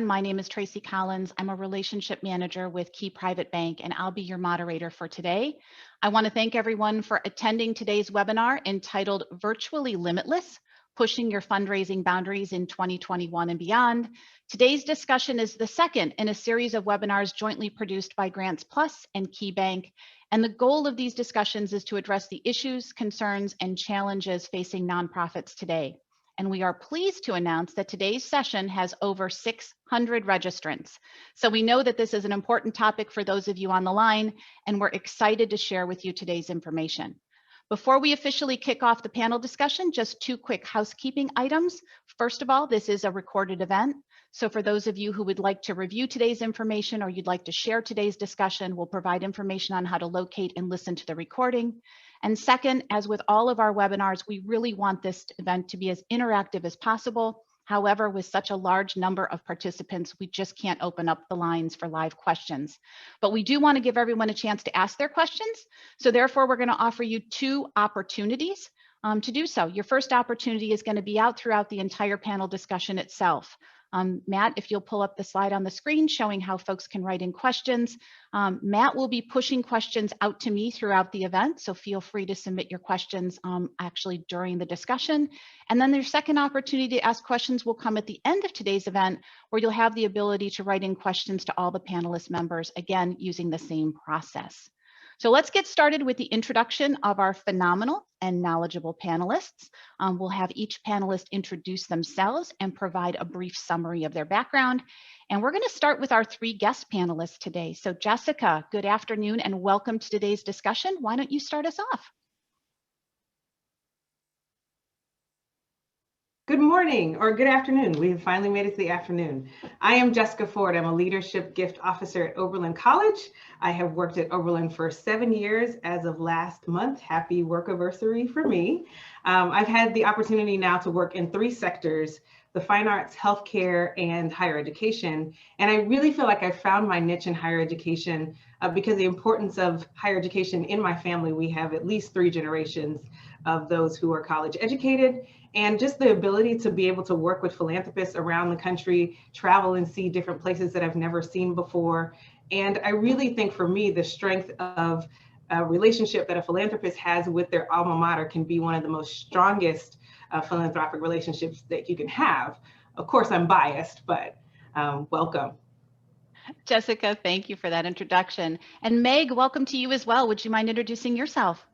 My name is Tracy Collins. I'm a relationship manager with Key Private Bank, and I'll be your moderator for today. I want to thank everyone for attending today's webinar entitled Virtually Limitless, Pushing Your Fundraising Boundaries in 2021 and Beyond. Today's discussion is the second in a series of webinars jointly produced by Grants Plus and KeyBank. And the goal of these discussions is to address the issues, concerns, and challenges facing nonprofits today. And we are pleased to announce that today's session has over 600 registrants. So we know that this is an important topic for those of you on the line, and we're excited to share with you today's information. Before we officially kick off the panel discussion, just two quick housekeeping items. First of all, this is a recorded event. So for those of you who would like to review today's information or you'd like to share today's discussion, we'll provide information on how to locate and listen to the recording. And second, as with all of our webinars, we really want this event to be as interactive as possible. However, with such a large number of participants, we just can't open up the lines for live questions. But we do want to give everyone a chance to ask their questions. So therefore, we're going to offer you two opportunities to do so. Your first opportunity is going to be out throughout the entire panel discussion itself. Matt, if you'll pull up the slide on the screen showing how folks can write in questions. Matt will be pushing questions out to me throughout the event, so feel free to submit your questions actually during the discussion. And then their second opportunity to ask questions will come at the end of today's event, where you'll have the ability to write in questions to all the panelist members, again, using the same process. So let's get started with the introduction of our phenomenal and knowledgeable panelists. We'll have each panelist introduce themselves and provide a brief summary of their background. And we're going to start with our three guest panelists today. So Jessica, good afternoon and welcome to today's discussion. Why don't you start us off? Good morning or good afternoon. We have finally made it to the afternoon. I am Jessica Ford. I'm a leadership gift officer at Oberlin College. I have worked at Oberlin for 7 years as of last month. Happy work anniversary for me. I've had the opportunity now to work in 3 sectors: the fine arts, healthcare, and higher education. And I really feel like I found my niche in higher education because the importance of higher education in my family. We have at least 3 generations of those who are college educated, and just the ability to be able to work with philanthropists around the country, travel and see different places that I've never seen before. And I really think for me, the strength of a relationship that a philanthropist has with their alma mater can be one of the most strongest philanthropic relationships that you can have. Of course, I'm biased, but welcome. Jessica, thank you for that introduction. And Meg, welcome to you as well. Would you mind introducing yourself?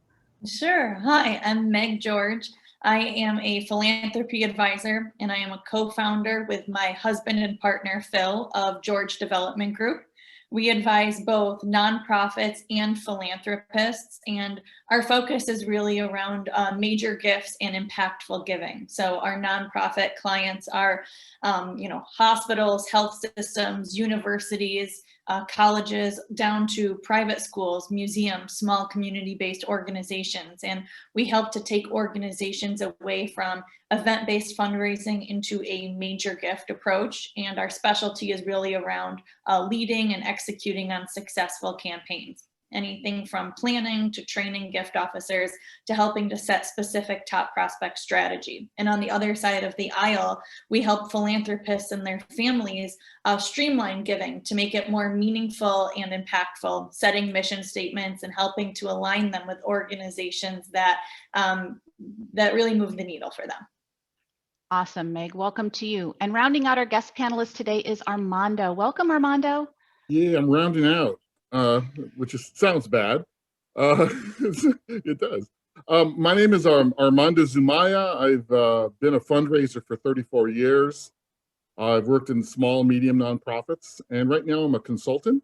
Sure. Hi, I'm Meg George. I am a philanthropy advisor, and I am a co-founder with my husband and partner, Phil, of George Development Group. We advise both nonprofits and philanthropists, and our focus is really around major gifts and impactful giving. So our nonprofit clients are, hospitals, health systems, universities, colleges, down to private schools, museums, small community-based organizations. And we help to take organizations away from event-based fundraising into a major gift approach. And our specialty is really around leading and executing on successful campaigns. Anything from planning to training gift officers to helping to set specific top prospect strategy. And on the other side of the aisle, we help philanthropists and their families streamline giving to make it more meaningful and impactful, setting mission statements and helping to align them with organizations that, that really move the needle for them. Awesome, Meg. Welcome to you. And rounding out our guest panelist today is Armando. Welcome, Armando. Yeah, I'm rounding out. Which sounds bad. It does. My name is Armando Zumaya. I've been a fundraiser for 34 years. I've worked in small, medium nonprofits, and right now I'm a consultant.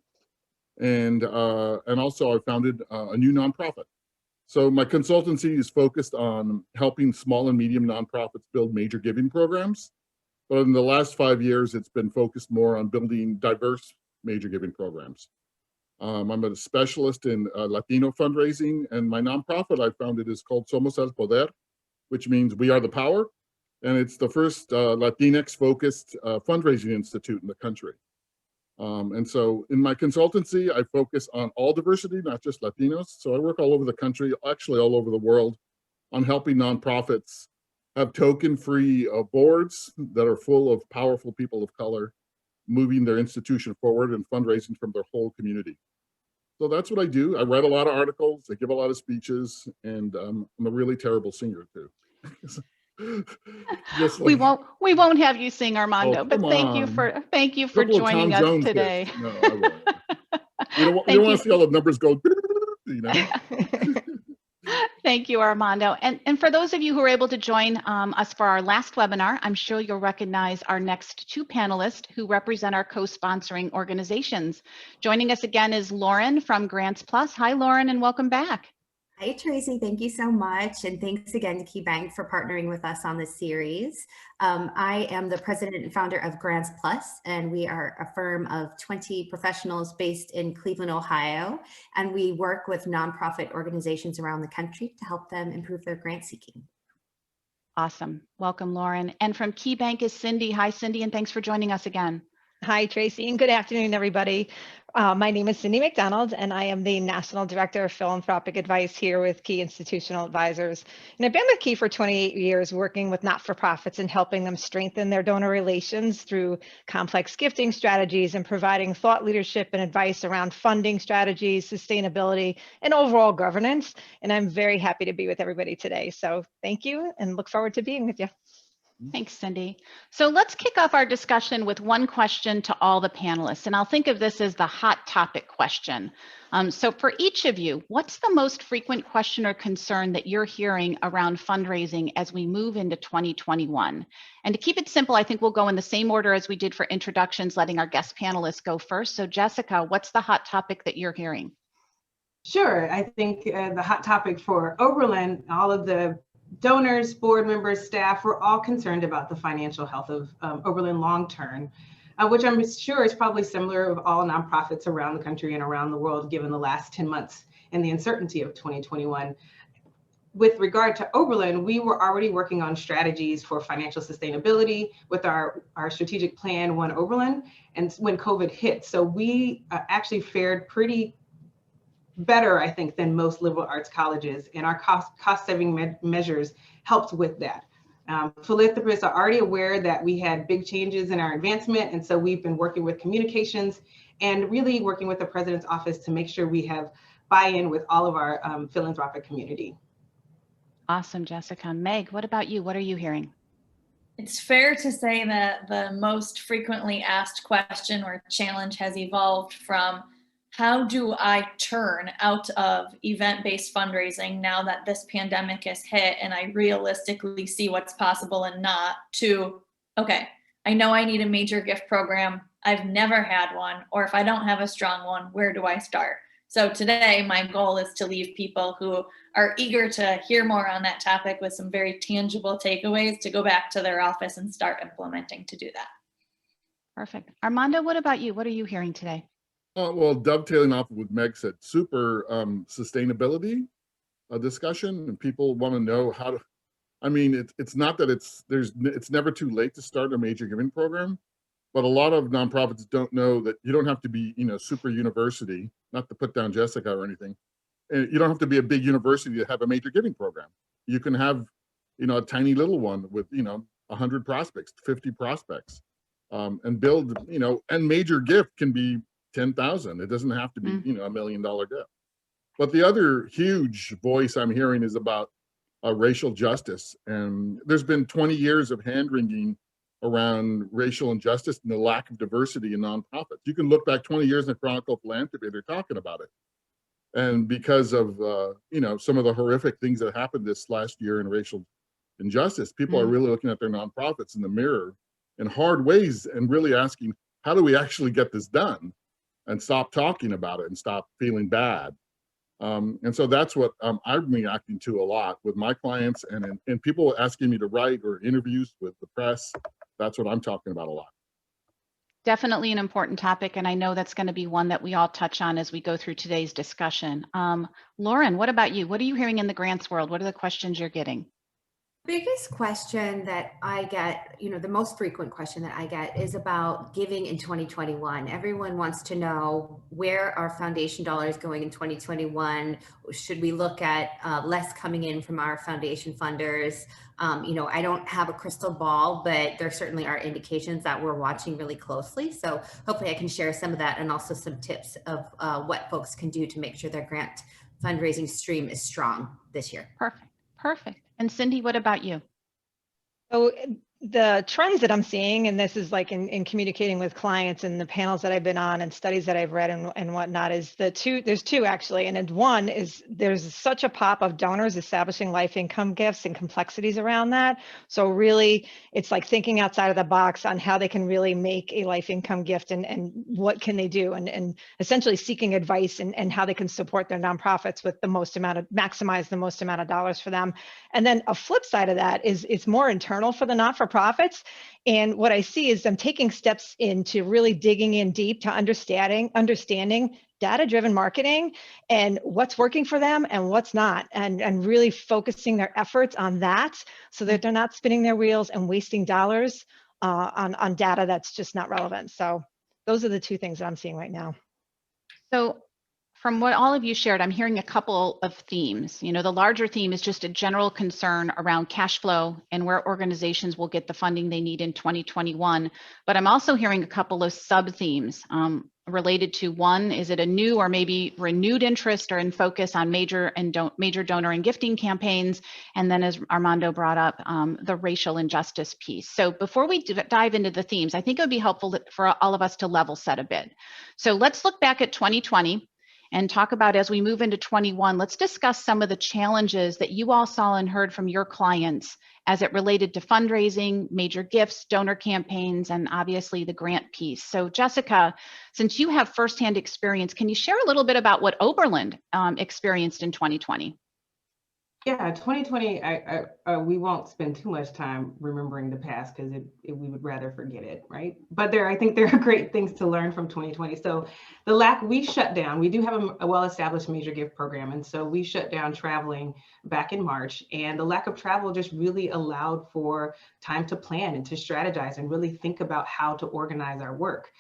And also I founded a new nonprofit. So my consultancy is focused on helping small and medium nonprofits build major giving programs. But in the last 5 years, it's been focused more on building diverse major giving programs. I'm a specialist in Latino fundraising, and my nonprofit I founded is called Somos el Poder, which means we are the power. And it's the first Latinx-focused fundraising institute in the country. And so in my consultancy, I focus on all diversity, not just Latinos. So I work all over the country, actually all over the world, on helping nonprofits have token-free boards that are full of powerful people of color, moving their institution forward and fundraising from their whole community. So that's what I do. I write a lot of articles, I give a lot of speeches, and I'm a really terrible singer too. Just We like, won't have you sing, oh, Armando, but come thank you on. for Couple of joining Tom us Jones today. hits. No, I won't. We don't Thank want you. to see all the numbers go, you know. Thank you, Armando. And for those of you who are able to join us for our last webinar, I'm sure you'll recognize our next two panelists who represent our co-sponsoring organizations. Joining us again is Lauren from Grants Plus. Hi, Lauren, and welcome back. Hi, Tracy. Thank you so much. And thanks again to KeyBank for partnering with us on this series. I am the president and founder of Grants Plus, and we are a firm of 20 professionals based in Cleveland, Ohio. And we work with nonprofit organizations around the country to help them improve their grant seeking. Awesome. Welcome, Lauren. And from KeyBank is Cindy. Hi, Cindy, and thanks for joining us again. Hi, Tracy, and good afternoon, everybody. My name is Cindy McDonald, and I am the National Director of Philanthropic Advice here with Key Institutional Advisors. And I've been with Key for 28 years, working with not-for-profits and helping them strengthen their donor relations through complex gifting strategies and providing thought leadership and advice around funding strategies, sustainability, and overall governance. And I'm very happy to be with everybody today. So thank you, and look forward to being with you. Thanks, Cindy. So let's kick off our discussion with one question to all the panelists, and I'll think of this as the hot topic question. So for each of you, what's the most frequent question or concern that you're hearing around fundraising as we move into 2021? And to keep it simple, I think we'll go in the same order as we did for introductions, letting our guest panelists go first. So Jessica, what's the hot topic that you're hearing? Sure. I think the hot topic for Oberlin, all of the donors, board members, staff, we're all concerned about the financial health of Oberlin long-term, which I'm sure is probably similar of all nonprofits around the country and around the world, given the last 10 months and the uncertainty of 2021. With regard to Oberlin, we were already working on strategies for financial sustainability with our strategic plan, One Oberlin, and when COVID hit. So we actually fared pretty better, I think, than most liberal arts colleges, and our cost-saving measures helped with that. Philanthropists are already aware that we had big changes in our advancement, and so we've been working with communications and really working with the president's office to make sure we have buy-in with all of our philanthropic community. Awesome, Jessica. Meg, what about you? What are you hearing? It's fair to say that the most frequently asked question or challenge has evolved from how do I turn out of event-based fundraising now that this pandemic has hit and I realistically see what's possible and not, to, okay, I know I need a major gift program. I've never had one, or if I don't have a strong one, where do I start? So today, my goal is to leave people who are eager to hear more on that topic with some very tangible takeaways to go back to their office and start implementing to do that. Perfect. Armando, what about you? What are you hearing today? Well, dovetailing off of what Meg said, super sustainability discussion, and people want to know how to. I mean, it's not that it's never too late to start a major giving program, but a lot of nonprofits don't know that you don't have to be, super university, not to put down Jessica or anything. And you don't have to be a big university to have a major giving program. You can have, a tiny little one with, 100 prospects, 50 prospects, and build, and major gift can be 10,000. It doesn't have to be, $1 million gift. But the other huge voice I'm hearing is about racial justice. And there's been 20 years of hand-wringing around racial injustice and the lack of diversity in nonprofits. You can look back 20 years in the Chronicle of Philanthropy, they're talking about it. And because of, some of the horrific things that happened this last year in racial injustice, people are really looking at their nonprofits in the mirror in hard ways and really asking, how do we actually get this done? And stop talking about it and stop feeling bad. And so that's what I'm reacting to a lot with my clients and people asking me to write or interviews with the press. That's what I'm talking about a lot. Definitely an important topic, and I know that's going to be one that we all touch on as we go through today's discussion. Lauren, what about you? What are you hearing in the grants world? What are the questions you're getting? Biggest question that I get, the most frequent question that I get is about giving in 2021. Everyone wants to know where are foundation dollars going in 2021? Should we look at less coming in from our foundation funders? I don't have a crystal ball, but there certainly are indications that we're watching really closely. So hopefully I can share some of that and also some tips of what folks can do to make sure their grant fundraising stream is strong this year. Perfect. Perfect. And Cindy, what about you? So the trends that I'm seeing, and this is like in communicating with clients and the panels that I've been on and studies that I've read and whatnot, is there's two actually. And one is there's such a pop of donors establishing life income gifts and complexities around that. So really it's like thinking outside of the box on how they can really make a life income gift and what can they do, and essentially seeking advice and how they can support their nonprofits with maximize the most amount of dollars for them. And then a flip side of that is it's more internal for the not-for-profits. And what I see is them taking steps into really digging in deep to understanding data-driven marketing and what's working for them and what's not, and really focusing their efforts on that so that they're not spinning their wheels and wasting dollars on data that's just not relevant. So those are the two things that I'm seeing right now. So from what all of you shared, I'm hearing a couple of themes. The larger theme is just a general concern around cash flow and where organizations will get the funding they need in 2021. But I'm also hearing a couple of sub-themes related to, one, is it a new or maybe renewed interest or in focus on major donor and gifting campaigns? And then, as Armando brought up, the racial injustice piece. So before we dive into the themes, I think it would be helpful for all of us to level set a bit. So let's look back at 2020. And talk about, as we move into 21, let's discuss some of the challenges that you all saw and heard from your clients as it related to fundraising, major gifts, donor campaigns, and obviously the grant piece. So Jessica, since you have firsthand experience, can you share a little bit about what Oberlin experienced in 2020? Yeah, 2020, we won't spend too much time remembering the past because we would rather forget it, right? But I think there are great things to learn from 2020. So we shut down. We do have a well-established major gift program. And so we shut down traveling back in March, and the lack of travel just really allowed for time to plan and to strategize and really think about how to organize our work.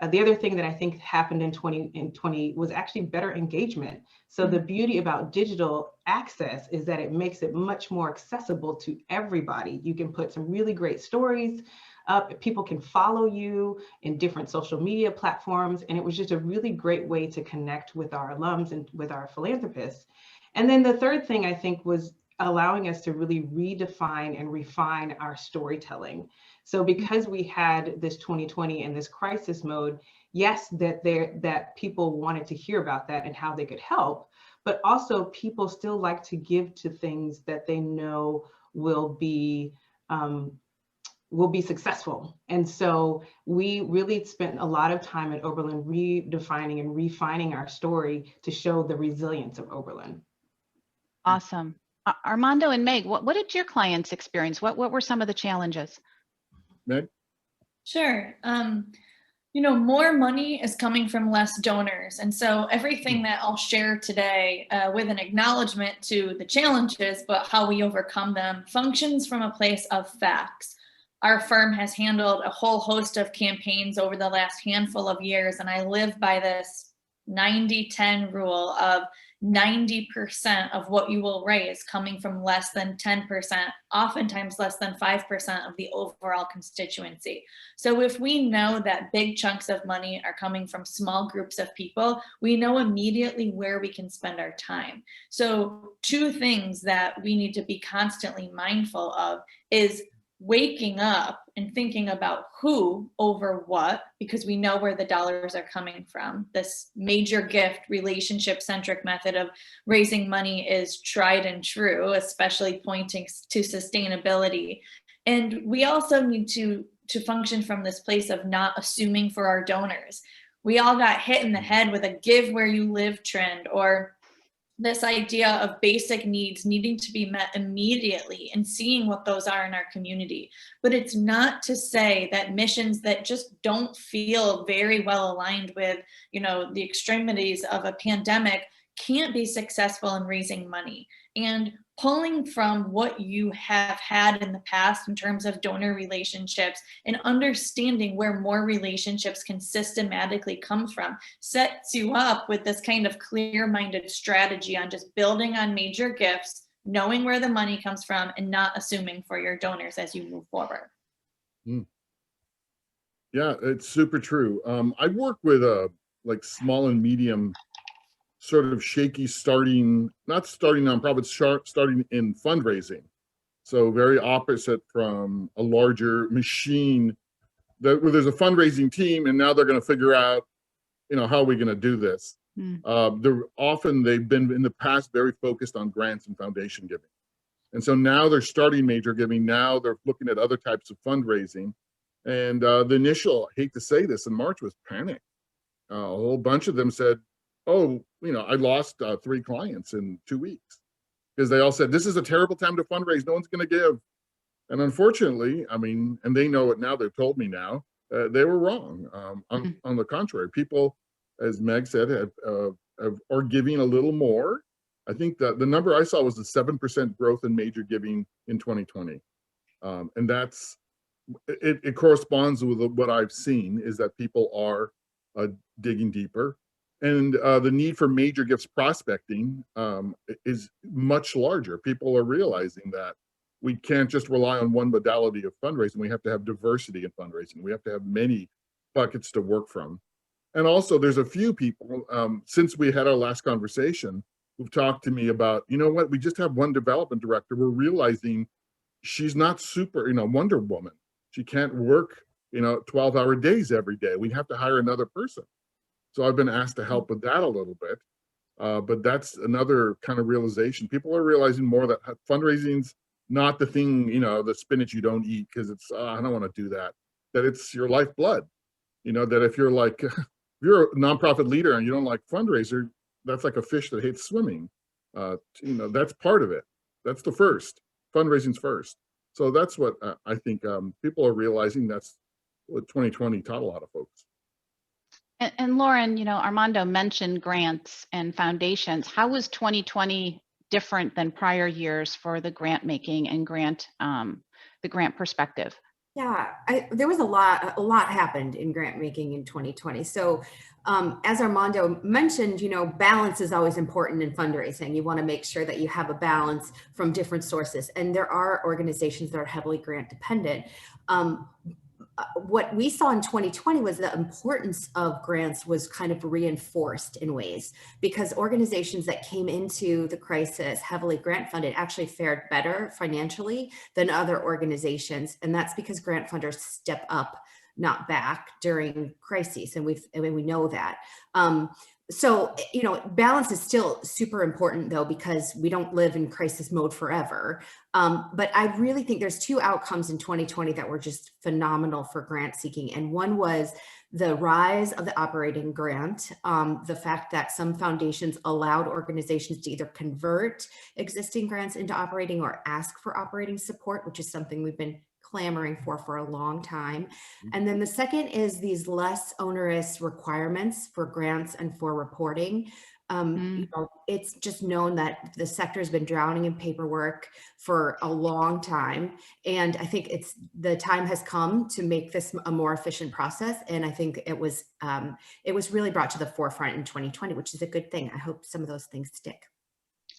The other thing that I think happened in 2020 was actually better engagement. So the beauty about digital access is that it makes it much more accessible to everybody. You can put some really great stories up. People can follow you in different social media platforms. And it was just a really great way to connect with our alums and with our philanthropists. And then the third thing I think was allowing us to really redefine and refine our storytelling. So because we had this 2020 and this crisis mode, yes, that people wanted to hear about that and how they could help, but also people still like to give to things that they know will be successful. And so we really spent a lot of time at Oberlin redefining and refining our story to show the resilience of Oberlin. Awesome. Armando and Meg, what did your clients experience? What were some of the challenges? Meg? Sure. More money is coming from less donors. And so everything that I'll share today with an acknowledgement to the challenges, but how we overcome them, functions from a place of facts. Our firm has handled a whole host of campaigns over the last handful of years, and I live by this 90-10 rule of 90% of what you will raise coming from less than 10%, oftentimes less than 5% of the overall constituency. So if we know that big chunks of money are coming from small groups of people, we know immediately where we can spend our time. So two things that we need to be constantly mindful of is waking up and thinking about who over what, because we know where the dollars are coming from. This major gift relationship-centric method of raising money is tried and true, especially pointing to sustainability. And we also need to function from this place of not assuming for our donors. We all got hit in the head with a give where you live trend, or this idea of basic needs needing to be met immediately and seeing what those are in our community. But it's not to say that missions that just don't feel very well aligned with, the extremities of a pandemic can't be successful in raising money. And pulling from what you have had in the past in terms of donor relationships and understanding where more relationships can systematically come from sets you up with this kind of clear-minded strategy on just building on major gifts, knowing where the money comes from, and not assuming for your donors as you move forward. Yeah, it's super true. I work with like small and medium sort of shaky not starting nonprofits, starting in fundraising. So very opposite from a larger machine where there's a fundraising team and now they're going to figure out, how are we going to do this? They've been in the past very focused on grants and foundation giving. And so now they're starting major giving. Now they're looking at other types of fundraising. And the initial, I hate to say this, in March was panic. A whole bunch of them said, oh, I lost 3 clients in 2 weeks because they all said, this is a terrible time to fundraise. No one's going to give. And unfortunately, and they know it now, they've told me now, they were wrong. On the contrary, people, as Meg said, are giving a little more. I think that the number I saw was the 7% growth in major giving in 2020. And that's, it corresponds with what I've seen is that people are digging deeper. And the need for major gifts prospecting is much larger. People are realizing that we can't just rely on one modality of fundraising. We have to have diversity in fundraising. We have to have many buckets to work from. And also there's a few people, since we had our last conversation, who've talked to me about, what, we just have one development director. We're realizing she's not super, Wonder Woman. She can't work, 12-hour days every day. We have to hire another person. So I've been asked to help with that a little bit. But that's another kind of realization. People are realizing more that fundraising's not the thing, the spinach you don't eat because it's, I don't want to do that. That it's your lifeblood. That if you're like, if you're a nonprofit leader and you don't like fundraiser, that's like a fish that hates swimming. That's part of it. That's the first. Fundraising's first. So that's what I think people are realizing. That's what 2020 taught a lot of folks. And Lauren, Armando mentioned grants and foundations. How was 2020 different than prior years for the grant making and the grant perspective? Yeah, there was a lot happened in grant making in 2020. So as Armando mentioned, balance is always important in fundraising. You want to make sure that you have a balance from different sources. And there are organizations that are heavily grant dependent. What we saw in 2020 was the importance of grants was kind of reinforced in ways because organizations that came into the crisis heavily grant funded actually fared better financially than other organizations. And that's because grant funders step up, not back during crises. And we know that. So, balance is still super important though, because we don't live in crisis mode forever. But I really think there's 2 outcomes in 2020 that were just phenomenal for grant seeking. And one was the rise of the operating grant, the fact that some foundations allowed organizations to either convert existing grants into operating or ask for operating support, which is something we've been clamoring for a long time. And then the second is these less onerous requirements for grants and for reporting. It's just known that the sector has been drowning in paperwork for a long time. And I think the time has come to make this a more efficient process. And I think it was really brought to the forefront in 2020, which is a good thing. I hope some of those things stick.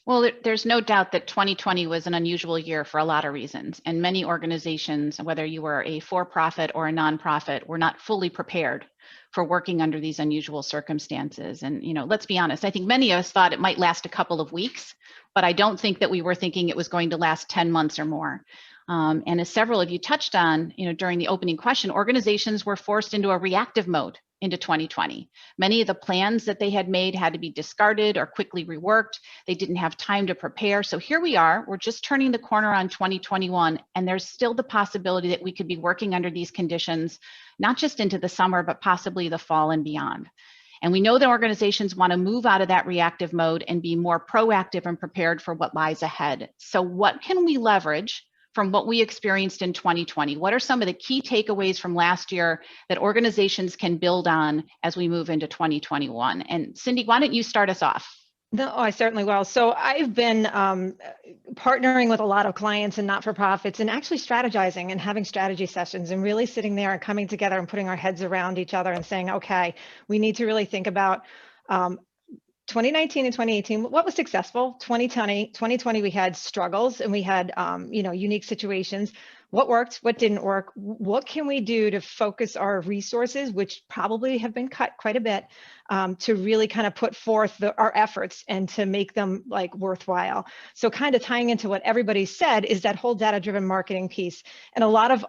Well, there's no doubt that 2020 was an unusual year for a lot of reasons. And many organizations, whether you were a for-profit or a nonprofit, were not fully prepared for working under these unusual circumstances. And, let's be honest, I think many of us thought it might last a couple of weeks, but I don't think that we were thinking it was going to last 10 months or more. And as several of you touched on, during the opening question, organizations were forced into a reactive mode into 2020. Many of the plans that they had made had to be discarded or quickly reworked. They didn't have time to prepare. So here we are, we're just turning the corner on 2021, and there's still the possibility that we could be working under these conditions, not just into the summer, but possibly the fall and beyond. And we know that organizations want to move out of that reactive mode and be more proactive and prepared for what lies ahead. So what can we leverage from what we experienced in 2020? What are some of the key takeaways from last year that organizations can build on as we move into 2021? And Cindy, why don't you start us off? No, I certainly will. So I've been partnering with a lot of clients and not-for-profits and actually strategizing and having strategy sessions and really sitting there and coming together and putting our heads around each other and saying, okay, we need to really think about 2019 and 2018, what was successful? 2020, we had struggles and we had, unique situations. What worked? What didn't work? What can we do to focus our resources, which probably have been cut quite a bit, to really kind of put forth our efforts and to make them like worthwhile? So kind of tying into what everybody said is that whole data-driven marketing piece. And a lot of,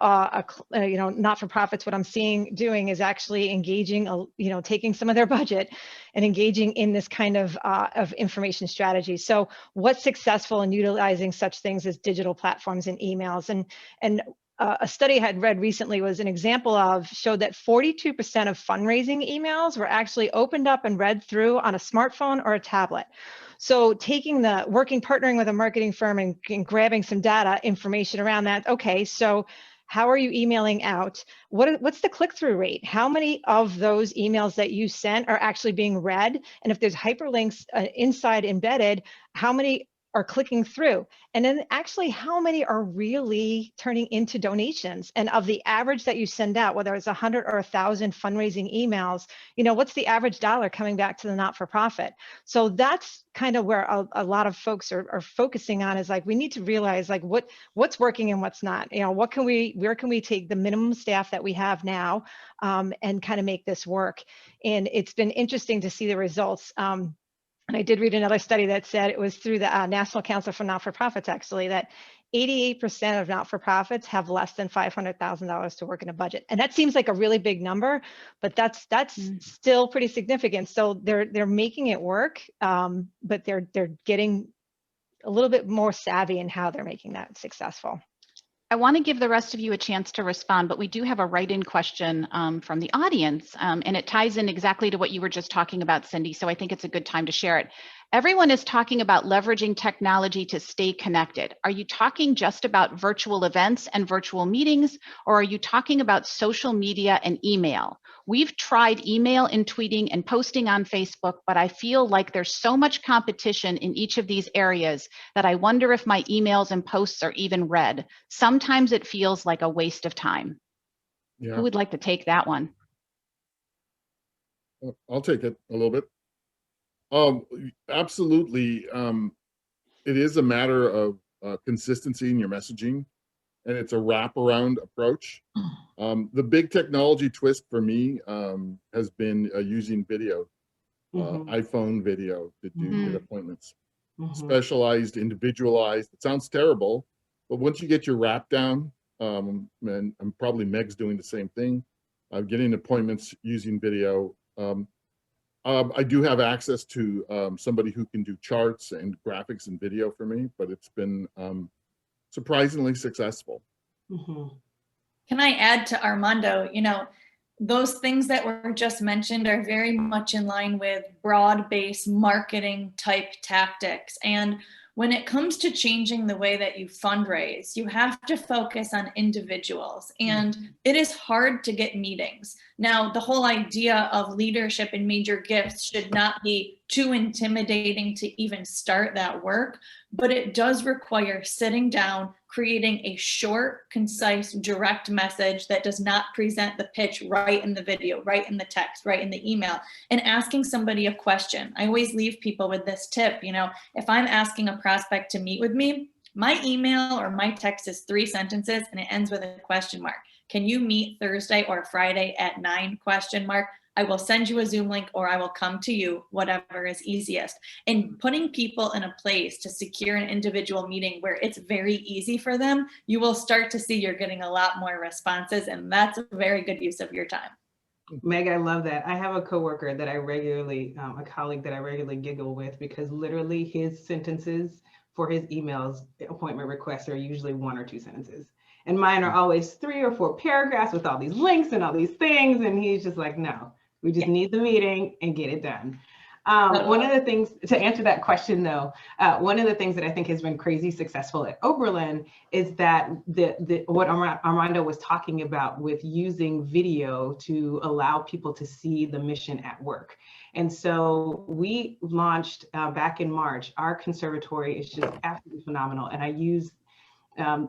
not-for-profits, what I'm seeing doing is actually engaging, taking some of their budget and engaging in this kind of information strategy. So what's successful in utilizing such things as digital platforms and emails? And a study I had read recently was an example showed that 42% of fundraising emails were actually opened up and read through on a smartphone or a tablet. So partnering with a marketing firm and grabbing some data information around that. Okay, so how are you emailing out? What's the click-through rate? How many of those emails that you sent are actually being read? And if there's hyperlinks inside embedded, how many are clicking through? And then actually how many are really turning into donations? And of the average that you send out, whether it's 100 or 1,000 fundraising emails, what's the average dollar coming back to the not-for-profit? So that's kind of where a lot of folks are focusing on, is like, we need to realize like what's working and what's not. Where can we take the minimum staff that we have now and kind of make this work? And it's been interesting to see the results. And I did read another study that said it was through the National Council for Not-for-Profits, actually, that 88% of not-for-profits have less than $500,000 to work in a budget. And that seems like a really big number, but that's still pretty significant. So they're making it work, but they're getting a little bit more savvy in how they're making that successful. I want to give the rest of you a chance to respond, but we do have a write-in question from the audience, and it ties in exactly to what you were just talking about, Cindy, so I think it's a good time to share it. Everyone is talking about leveraging technology to stay connected. Are you talking just about virtual events and virtual meetings, or are you talking about social media and email? We've tried email and tweeting and posting on Facebook, but I feel like there's so much competition in each of these areas that I wonder if my emails and posts are even read. Sometimes it feels like a waste of time. Yeah. Who would like to take that one? I'll take it a little bit. Absolutely. It is a matter of consistency in your messaging, and it's a wraparound approach. The big technology twist for me has been using video, iPhone video to do appointments. Specialized, individualized. It sounds terrible, but once you get your wrap down, and probably Meg's doing the same thing, getting appointments using video. I do have access to somebody who can do charts and graphics and video for me, but it's been surprisingly successful. Can I add to Armando, those things that were just mentioned are very much in line with broad-based marketing type tactics. And when it comes to changing the way that you fundraise, you have to focus on individuals, and it is hard to get meetings. Now, the whole idea of leadership and major gifts should not be too intimidating to even start that work, but it does require sitting down, creating a short, concise, direct message that does not present the pitch right in the video, right in the text, right in the email, and asking somebody a question. I always leave people with this tip, if I'm asking a prospect to meet with me, my email or my text is 3 sentences and it ends with a question mark. Can you meet Thursday or Friday at 9? I will send you a Zoom link, or I will come to you, whatever is easiest. And putting people in a place to secure an individual meeting where it's very easy for them, you will start to see you're getting a lot more responses, and that's a very good use of your time. Meg, I love that. I have a coworker that I regularly, a colleague that I regularly giggle with, because literally his sentences for his emails, appointment requests, are usually 1 or 2 sentences. And mine are always 3 or 4 paragraphs with all these links and all these things. And he's just like, no, we just need the meeting and get it done. One of the things, to answer that question though, one of the things that I think has been crazy successful at Oberlin is that what Armando was talking about with using video to allow people to see the mission at work. And so we launched back in March. Our conservatory is just absolutely phenomenal. And I use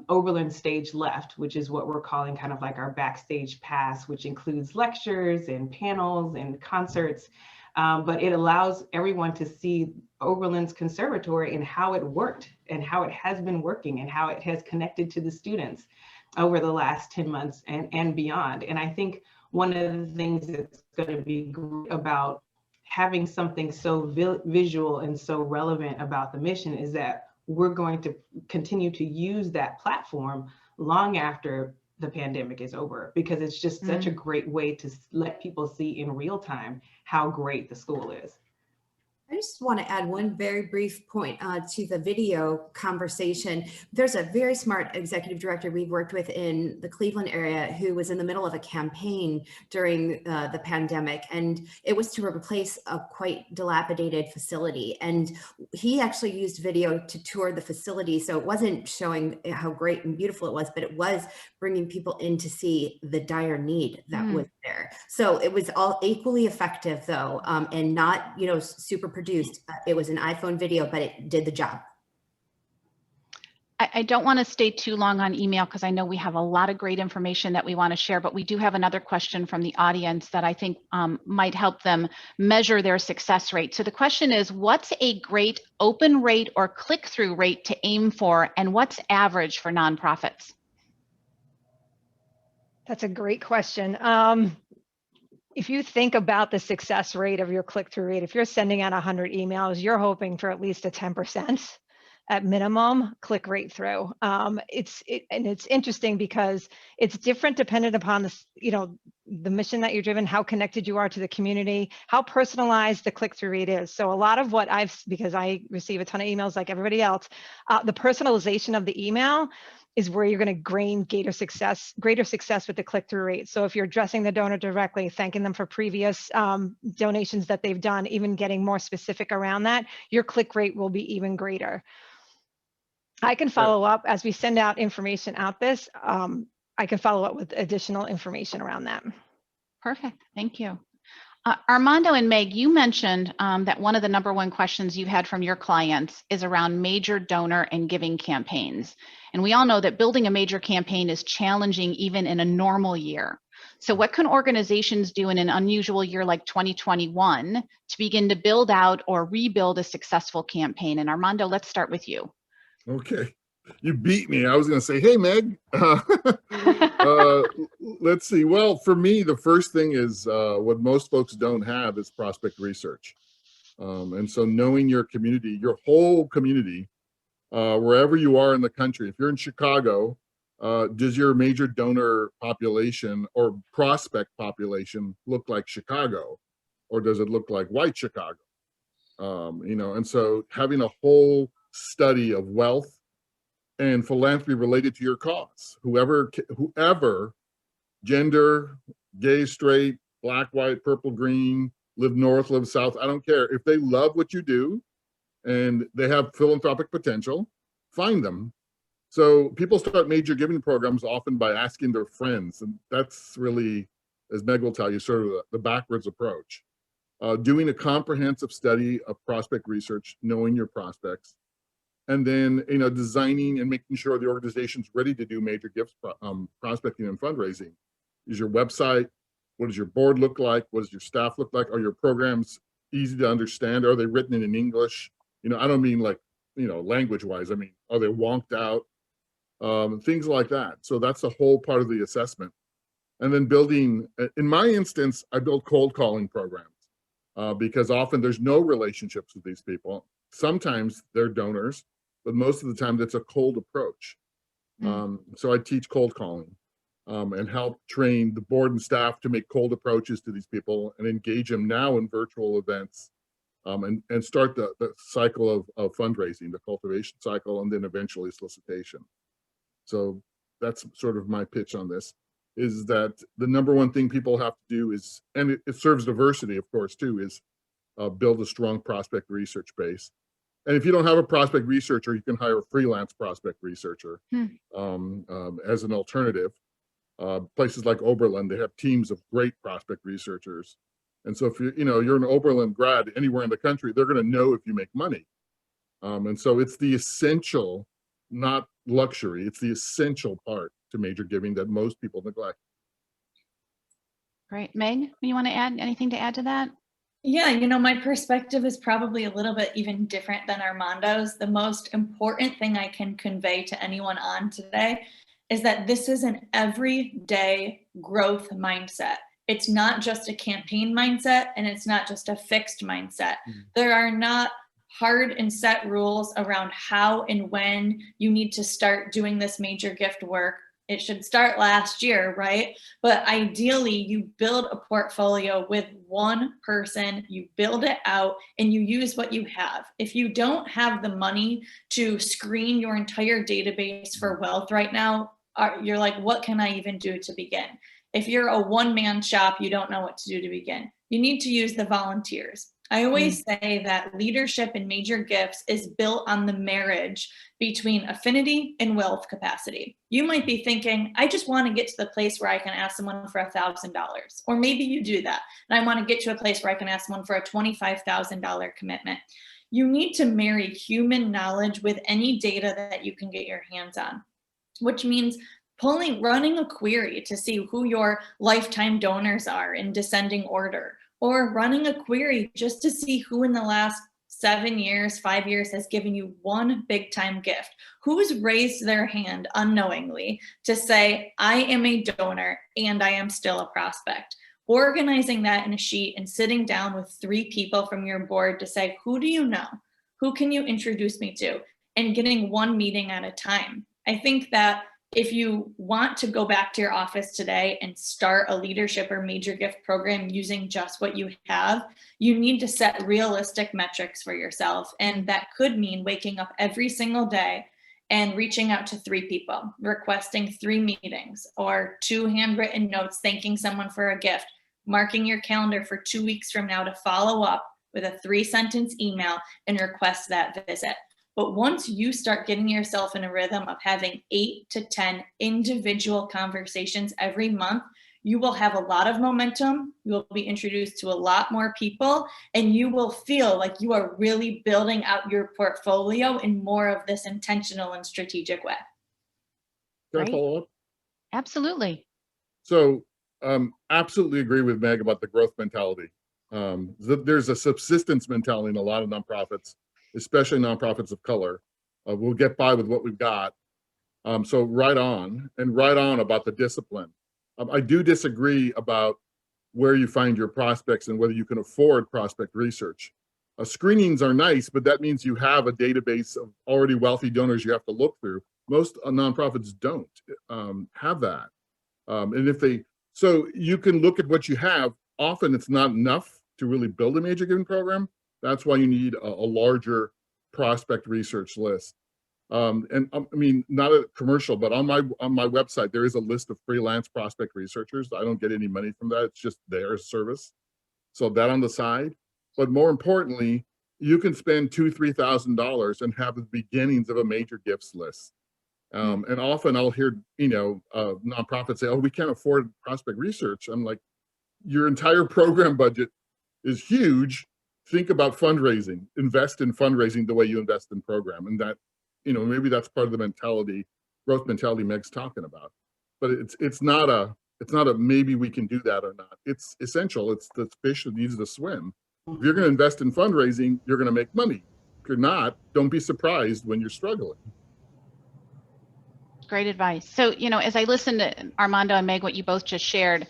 Oberlin Stage Left, which is what we're calling kind of like our backstage pass, which includes lectures and panels and concerts. But it allows everyone to see Oberlin's conservatory and how it worked and how it has been working and how it has connected to the students over the last 10 months and beyond. And I think one of the things that's going to be great about having something so visual and so relevant about the mission is that we're going to continue to use that platform long after the pandemic is over, because it's just such a great way to let people see in real time how great the school is. I just want to add one very brief point to the video conversation. There's a very smart executive director we've worked with in the Cleveland area who was in the middle of a campaign during the pandemic, and it was to replace a quite dilapidated facility. And he actually used video to tour the facility. So it wasn't showing how great and beautiful it was, but it was bringing people in to see the dire need that was there. So it was all equally effective though, and not, super produced. It was an iPhone video, but it did the job. I don't want to stay too long on email because I know we have a lot of great information that we want to share, but we do have another question from the audience that I think might help them measure their success rate. So the question is, what's a great open rate or click-through rate to aim for, and what's average for nonprofits? That's a great question. If you think about the success rate of your click-through rate, if you're sending out 100 emails, you're hoping for at least a 10% at minimum click rate through. It's interesting because it's different dependent upon the mission that you're driven, how connected you are to the community, how personalized the click-through rate is. So a lot of what because I receive a ton of emails like everybody else, the personalization of the email is where you're going to gain greater success with the click-through rate. So if you're addressing the donor directly, thanking them for previous donations that they've done, even getting more specific around that, your click rate will be even greater. I can follow up as we send out information out this. I can follow up with additional information around that. Perfect, thank you. Armando and Meg, you mentioned that one of the #1 questions you've had from your clients is around major donor and giving campaigns. And we all know that building a major campaign is challenging even in a normal year. So what can organizations do in an unusual year like 2021 to begin to build out or rebuild a successful campaign? And Armando, let's start with you. Okay, you beat me. I was going to say, hey, Meg. Let's see. Well, for me, the first thing is what most folks don't have is prospect research. And so knowing your community, your whole community, wherever you are in the country. If you're in Chicago, does your major donor population or prospect population look like Chicago, or does it look like white Chicago? And so having a whole study of wealth and philanthropy related to your cause, whoever, gender, gay, straight, black, white, purple, green, live north, live south, I don't care. If they love what you do and they have philanthropic potential, find them. So people start major giving programs often by asking their friends, and that's really, as Meg will tell you, sort of the backwards approach. Doing a comprehensive study of prospect research, knowing your prospects, and then designing and making sure the organization's ready to do major gifts prospecting and fundraising. Is your website? What does your board look like? What does your staff look like? Are your programs easy to understand? Are they written in English? I don't mean like language wise. I mean, are they wonked out? Things like that. So that's a whole part of the assessment. And then building, in my instance, I built cold calling programs because often there's no relationships with these people. Sometimes they're donors, but most of the time that's a cold approach. So I teach cold calling and help train the board and staff to make cold approaches to these people and engage them now in virtual events and start the cycle of fundraising, the cultivation cycle, and then eventually solicitation. So that's sort of my pitch on this, is that the #1 thing people have to do is, and it serves diversity, of course, too, is build a strong prospect research base. And if you don't have a prospect researcher, you can hire a freelance prospect researcher as an alternative. Places like Oberlin, they have teams of great prospect researchers. And so if you're an Oberlin grad anywhere in the country, they're going to know if you make money. And so it's the essential, not luxury, it's the essential part to major giving that most people neglect. Great. Meg, you want to add anything to add to that? Yeah, my perspective is probably a little bit even different than Armando's. The most important thing I can convey to anyone on today is that this is an everyday growth mindset. It's not just a campaign mindset, and it's not just a fixed mindset. There are not hard and set rules around how and when you need to start doing this major gift work. It should start last year, right? But ideally, you build a portfolio with one person, you build it out, and you use what you have. If you don't have the money to screen your entire database for wealth right now, you're like, what can I even do to begin? If you're a one-man shop, you don't know what to do to begin. You need to use the volunteers. I always say that leadership in major gifts is built on the marriage between affinity and wealth capacity. You might be thinking, I just want to get to the place where I can ask someone for $1,000. Or maybe you do that, and I want to get to a place where I can ask someone for a $25,000 commitment. You need to marry human knowledge with any data that you can get your hands on, which means running a query to see who your lifetime donors are in descending order, or running a query just to see who in the last 7 years, 5 years has given you one big time gift. Who's raised their hand unknowingly to say, I am a donor and I am still a prospect. Organizing that in a sheet and sitting down with 3 people from your board to say, who do you know? Who can you introduce me to? And getting one meeting at a time. I think that if you want to go back to your office today and start a leadership or major gift program using just what you have, you need to set realistic metrics for yourself. And that could mean waking up every single day and reaching out to 3 people, requesting 3 meetings or 2 handwritten notes, thanking someone for a gift, marking your calendar for 2 weeks from now to follow up with a 3-sentence email and request that visit. But once you start getting yourself in a rhythm of having 8 to 10 individual conversations every month, you will have a lot of momentum. You will be introduced to a lot more people, and you will feel like you are really building out your portfolio in more of this intentional and strategic way. Can Right. I follow up? Absolutely. So absolutely agree with Meg about the growth mentality. There's a subsistence mentality in a lot of nonprofits, especially nonprofits of color. We'll get by with what we've got. So right on about the discipline. I do disagree about where you find your prospects and whether you can afford prospect research. Screenings are nice, but that means you have a database of already wealthy donors you have to look through. Most nonprofits don't have that. So you can look at what you have. Often it's not enough to really build a major giving program. That's why you need a larger prospect research list. I mean, not a commercial, but on my website, there is a list of freelance prospect researchers. I don't get any money from that. It's just their service. So that on the side. But more importantly, you can spend $2,000-3,000 and have the beginnings of a major gifts list. And often I'll hear, nonprofits say, oh, we can't afford prospect research. I'm like, your entire program budget is huge. Think about fundraising, invest in fundraising the way you invest in program. And that, maybe that's part of the mentality, growth mentality Meg's talking about. But it's not a maybe we can do that or not. It's essential. It's the fish that needs to swim. If you're going to invest in fundraising, you're going to make money. If you're not, don't be surprised when you're struggling. Great advice. So, as I listen to Armando and Meg, what you both just shared,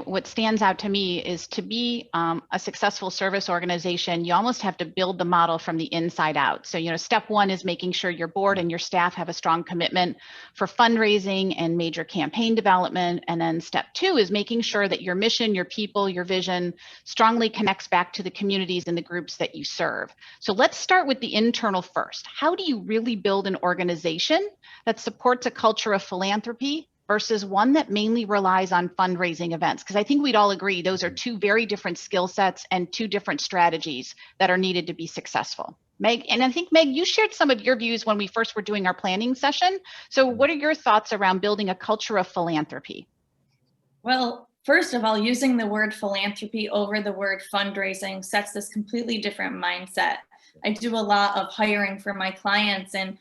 what stands out to me is to be a successful service organization, you almost have to build the model from the inside out. So, step 1 is making sure your board and your staff have a strong commitment for fundraising and major campaign development. And then step 2 is making sure that your mission, your people, your vision strongly connects back to the communities and the groups that you serve. So let's start with the internal first. How do you really build an organization that supports a culture of philanthropy versus one that mainly relies on fundraising events? Because I think we'd all agree those are two very different skill sets and two different strategies that are needed to be successful. Meg, and I think, Meg, you shared some of your views when we first were doing our planning session. So what are your thoughts around building a culture of philanthropy? Well, first of all, using the word philanthropy over the word fundraising sets this completely different mindset. I do a lot of hiring for my clients, and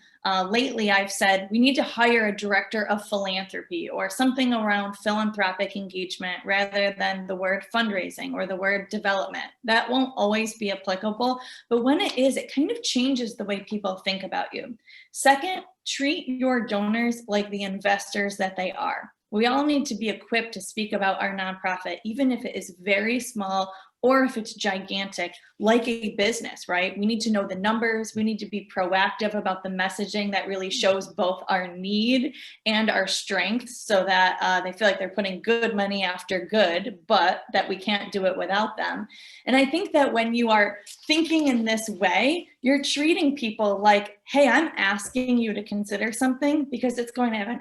lately I've said we need to hire a director of philanthropy or something around philanthropic engagement rather than the word fundraising or the word development. That won't always be applicable, but when it is, it kind of changes the way people think about you. Second, treat your donors like the investors that they are. We all need to be equipped to speak about our nonprofit, even if it is very small or if it's gigantic, like a business, right? We need to know the numbers. We need to be proactive about the messaging that really shows both our need and our strengths so that they feel like they're putting good money after good, but that we can't do it without them. And I think that when you are thinking in this way, you're treating people like, hey, I'm asking you to consider something because it's going to have an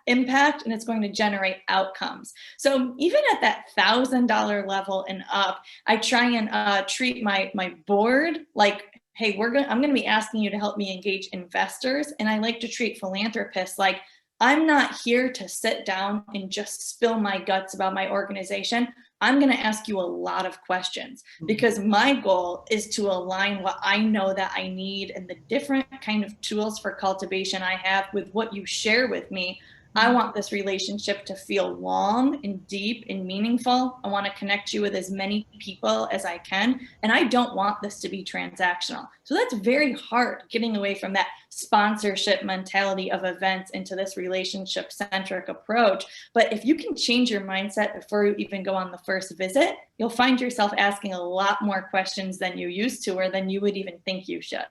impact and it's going to generate outcomes. So even at that $1,000 level and up, I try and treat my board like, hey, I'm going to be asking you to help me engage investors. And I like to treat philanthropists like, I'm not here to sit down and just spill my guts about my organization. I'm going to ask you a lot of questions because my goal is to align what I know that I need and the different kind of tools for cultivation I have with what you share with me. I want this relationship to feel long and deep and meaningful. I want to connect you with as many people as I can. And I don't want this to be transactional. So that's very hard, getting away from that sponsorship mentality of events into this relationship-centric approach. But if you can change your mindset before you even go on the first visit, you'll find yourself asking a lot more questions than you used to or than you would even think you should.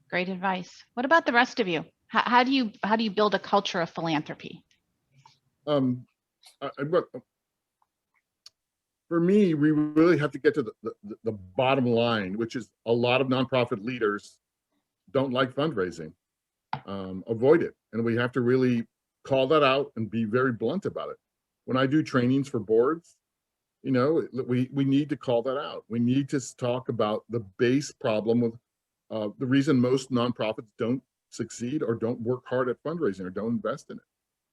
Great advice. What about the rest of you? How do you build a culture of philanthropy? For me, we really have to get to the bottom line, which is a lot of nonprofit leaders don't like fundraising, avoid it. And we have to really call that out and be very blunt about it. When I do trainings for boards, you know, we need to call that out. We need to talk about the base problem with the reason most nonprofits don't succeed or don't work hard at fundraising or don't invest in it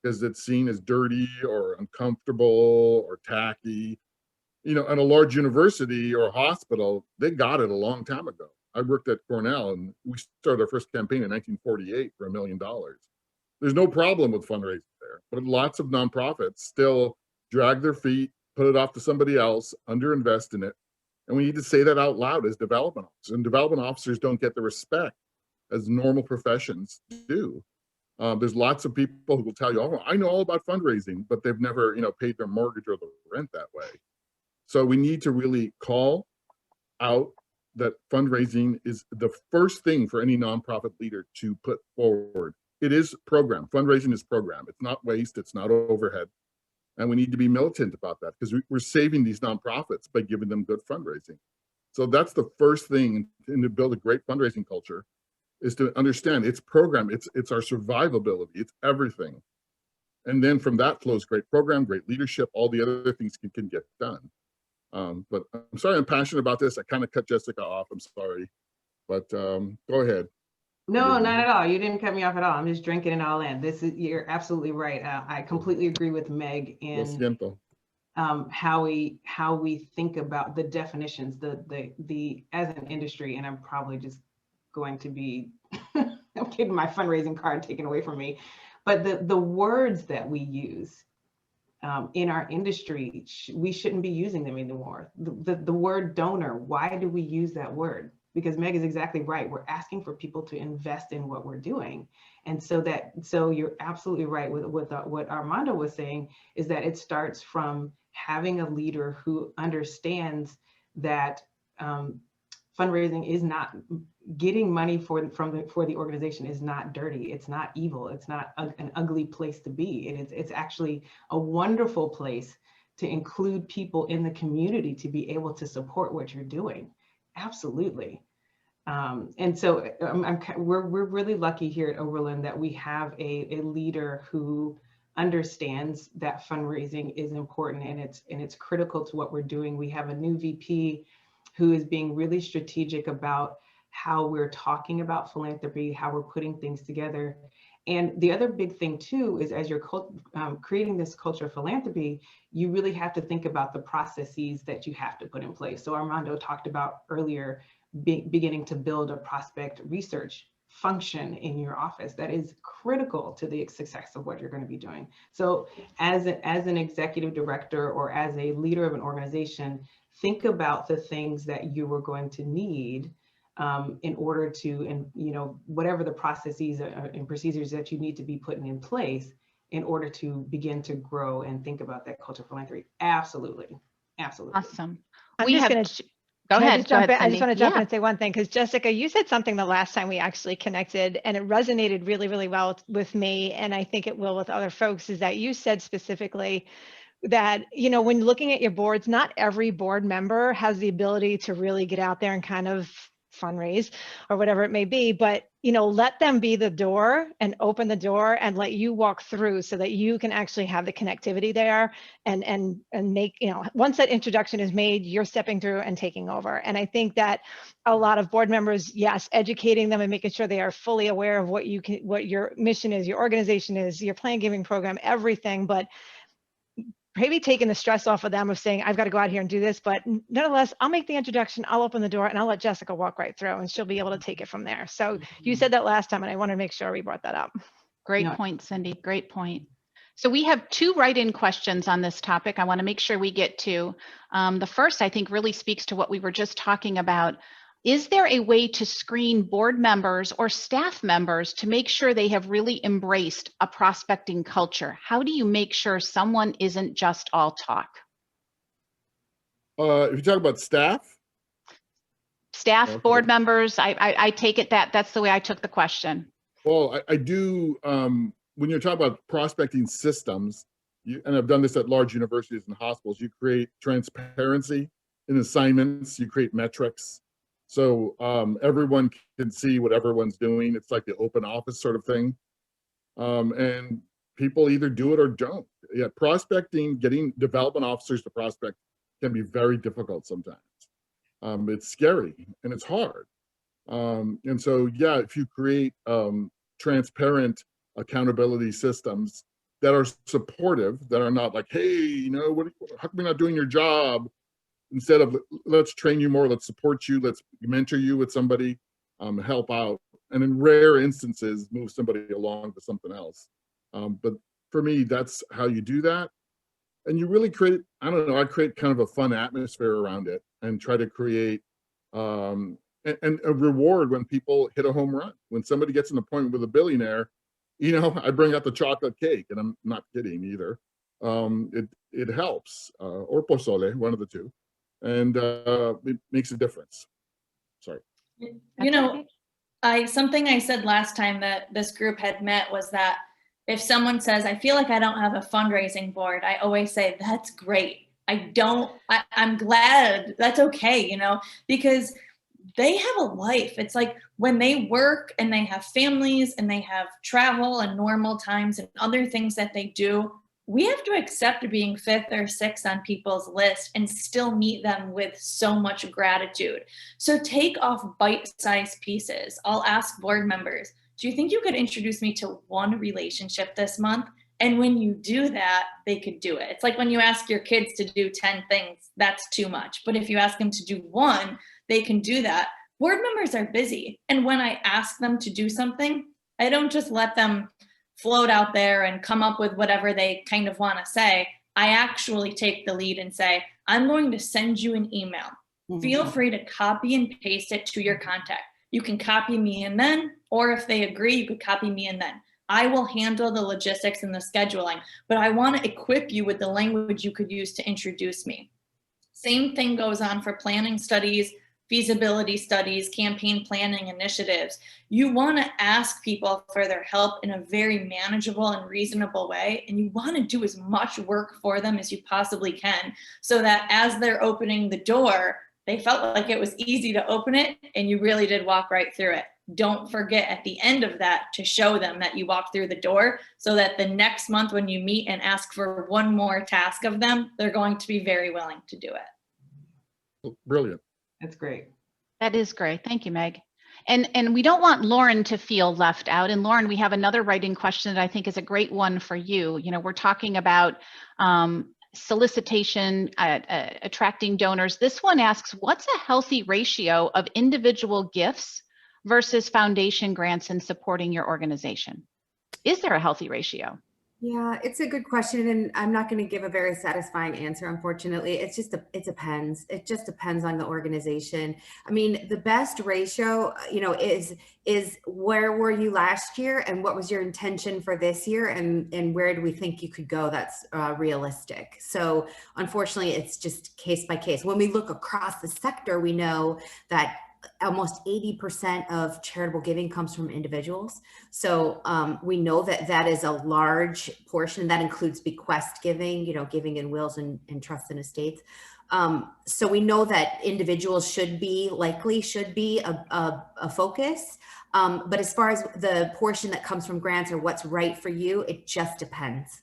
because it's seen as dirty or uncomfortable or tacky. You know, at a large university or hospital, they got it a long time ago. I worked at Cornell and we started our first campaign in 1948 for $1 million. There's no problem with fundraising there, but lots of nonprofits still drag their feet, put it off to somebody else, underinvest in it. And we need to say that out loud as development officers. And development officers don't get the respect as normal professions do. There's lots of people who will tell you, oh, I know all about fundraising, but they've never, you know, paid their mortgage or the rent that way. So we need to really call out that fundraising is the first thing for any nonprofit leader to put forward. It is program. Fundraising is program. It's not waste. It's not overhead. And we need to be militant about that because we're saving these nonprofits by giving them good fundraising. So that's the first thing, and to build a great fundraising culture is to understand it's program, it's our survivability, it's everything. And then from that flows great program, great leadership, all the other things can get done. But I'm sorry, I'm passionate about this. I kind of cut Jessica off, I'm sorry, but go ahead. No, not at all. You didn't cut me off at all. I'm just drinking it all in. You're absolutely right. I completely agree with Meg in how we think about the definitions, the as an industry, and I'm probably just going to be I'm getting my fundraising card taken away from me, but the words that we use in our industry, we shouldn't be using them anymore. The word donor, why do we use that word? Because Meg is exactly right. We're asking for people to invest in what we're doing. And so you're absolutely right with what Armando was saying, is that it starts from having a leader who understands that fundraising is not, getting money for the organization is not dirty. It's not evil. It's not an ugly place to be. It's actually a wonderful place to include people in the community to be able to support what you're doing. Absolutely. And so we're really lucky here at Oberlin that we have a leader who understands that fundraising is important and it's critical to what we're doing. We have a new VP who is being really strategic about how we're talking about philanthropy, how we're putting things together. And the other big thing too is as you're creating this culture of philanthropy, you really have to think about the processes that you have to put in place. So Armando talked about earlier, beginning to build a prospect research function in your office that is critical to the success of what you're going to be doing. So as an executive director or as a leader of an organization, think about the things that you are going to need in order to, and whatever the processes and procedures that you need to be putting in place in order to begin to grow and think about that culture of philanthropy. Absolutely. Absolutely. Awesome. I'm We just have gonna- Go Can I ahead. just jump in? I Cindy. just want to jump in Yeah. and say one thing, because Jessica, you said something the last time we actually connected and it resonated really, really well with me. And I think it will with other folks, is that you said specifically that, when looking at your boards, not every board member has the ability to really get out there and kind of fundraise or whatever it may be, but let them be the door and open the door and let you walk through so that you can actually have the connectivity there and make, once that introduction is made, you're stepping through and taking over. And I think that a lot of board members, yes, educating them and making sure they are fully aware of what your mission is, your organization is, your plan giving program, everything, but maybe taking the stress off of them of saying, I've got to go out here and do this, but nonetheless, I'll make the introduction, I'll open the door and I'll let Jessica walk right through and she'll be able to take it from there. So you said that last time and I want to make sure we brought that up. Great point, Cindy. Great point. So we have 2 write-in questions on this topic I want to make sure we get to. The first, I think, really speaks to what we were just talking about. Is there a way to screen board members or staff members to make sure they have really embraced a prospecting culture? How do you make sure someone isn't just all talk? If you talk about staff, okay. Board members, I take it that's the way I took the question. Well, I do, when you're talking about prospecting systems, and I've done this at large universities and hospitals, you create transparency in assignments, you create metrics. So everyone can see what everyone's doing. It's like the open office sort of thing. And people either do it or don't. Yeah, prospecting, getting development officers to prospect can be very difficult sometimes. It's scary and it's hard. And so, yeah, if you create transparent accountability systems that are supportive, that are not like, hey, how come you're not doing your job? Instead of let's train you more, let's support you, let's mentor you with somebody, help out, and in rare instances, move somebody along to something else. But for me, that's how you do that. And you really create, I create kind of a fun atmosphere around it and try to create and a reward when people hit a home run. When somebody gets an appointment with a billionaire, I bring out the chocolate cake, and I'm not kidding either. It helps, or pozole, one of the two. And it makes a difference. Sorry. Something I said last time that this group had met was that if someone says, I feel like I don't have a fundraising board, I always say, that's great. I'm glad, that's okay, because they have a life. It's like when they work and they have families and they have travel and normal times and other things that they do, we have to accept being 5th or 6th on people's list and still meet them with so much gratitude. So take off bite-sized pieces. I'll ask board members, do you think you could introduce me to one relationship this month? And when you do that, they could do it. It's like when you ask your kids to do 10 things, that's too much. But if you ask them to do 1, they can do that. Board members are busy. And when I ask them to do something, I don't just let them float out there and come up with whatever they kind of want to say. I actually take the lead and say, I'm going to send you an email. Feel free to copy and paste it to your contact. You can copy me and then, or if they agree, you could copy me and then. I will handle the logistics and the scheduling, but I want to equip you with the language you could use to introduce me. Same thing goes on for planning studies, feasibility studies, campaign planning initiatives. You want to ask people for their help in a very manageable and reasonable way, and you want to do as much work for them as you possibly can so that as they're opening the door, they felt like it was easy to open it and you really did walk right through it. don't forget at the end of that to show them that you walked through the door, so that the next month when you meet and ask for one more task of them, they're going to be very willing to do it. Brilliant. That's great. That is great. Thank you, Meg. And we don't want Lauren to feel left out. And Lauren, we have another writing question that I think is a great one for you. You know, we're talking about solicitation, attracting donors. This one asks, what's a healthy ratio of individual gifts versus foundation grants in supporting your organization? Is there a healthy ratio? Yeah, it's a good question, and I'm not going to give a very satisfying answer, unfortunately. It depends. It just depends on the organization. I mean, the best ratio, you know, is where were you last year, and what was your intention for this year, and where do we think you could go that's realistic. So unfortunately, it's just case by case. When we look across the sector, we know that almost 80% of charitable giving comes from individuals. So we know that that is a large portion. That includes bequest giving, you know, giving in wills and trusts and estates. So we know that individuals should be a focus. But as far as the portion that comes from grants or what's right for you, it just depends.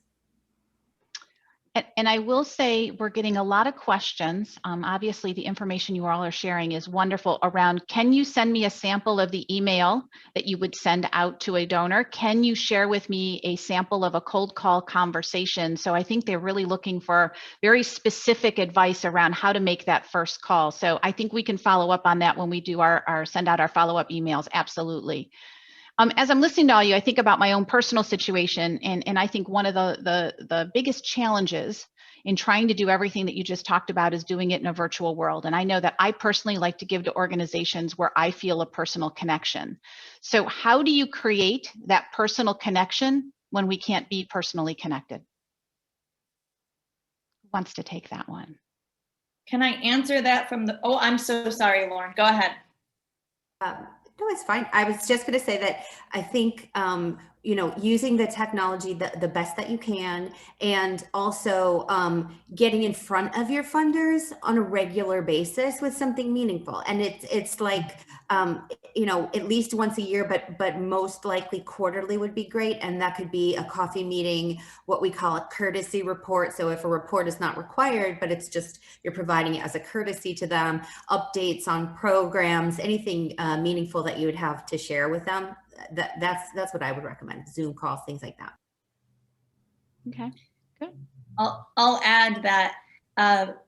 And I will say we're getting a lot of questions. Obviously, the information you all are sharing is wonderful around, can you send me a sample of the email that you would send out to a donor? Can you share with me a sample of a cold call conversation? So I think they're really looking for very specific advice around how to make that first call. So I think we can follow up on that when we do our send out our follow-up emails, absolutely. As I'm listening to all you, I think about my own personal situation, and I think one of the biggest challenges in trying to do everything that you just talked about is doing it in a virtual world. And I know that I personally like to give to organizations where I feel a personal connection. So how do you create that personal connection when we can't be personally connected? Who wants to take that one? Can I answer that from the, oh, I'm so sorry, Lauren, go ahead. No, it's fine. I was just going to say that I think, you know, using the technology the best that you can, and also getting in front of your funders on a regular basis with something meaningful. And it's like, you know, at least once a year, but most likely quarterly would be great. And that could be a coffee meeting, what we call a courtesy report. So if a report is not required, but it's just you're providing it as a courtesy to them, updates on programs, anything meaningful that you would have to share with them. That's what I would recommend. Zoom calls, things like that. Okay, good. I'll add that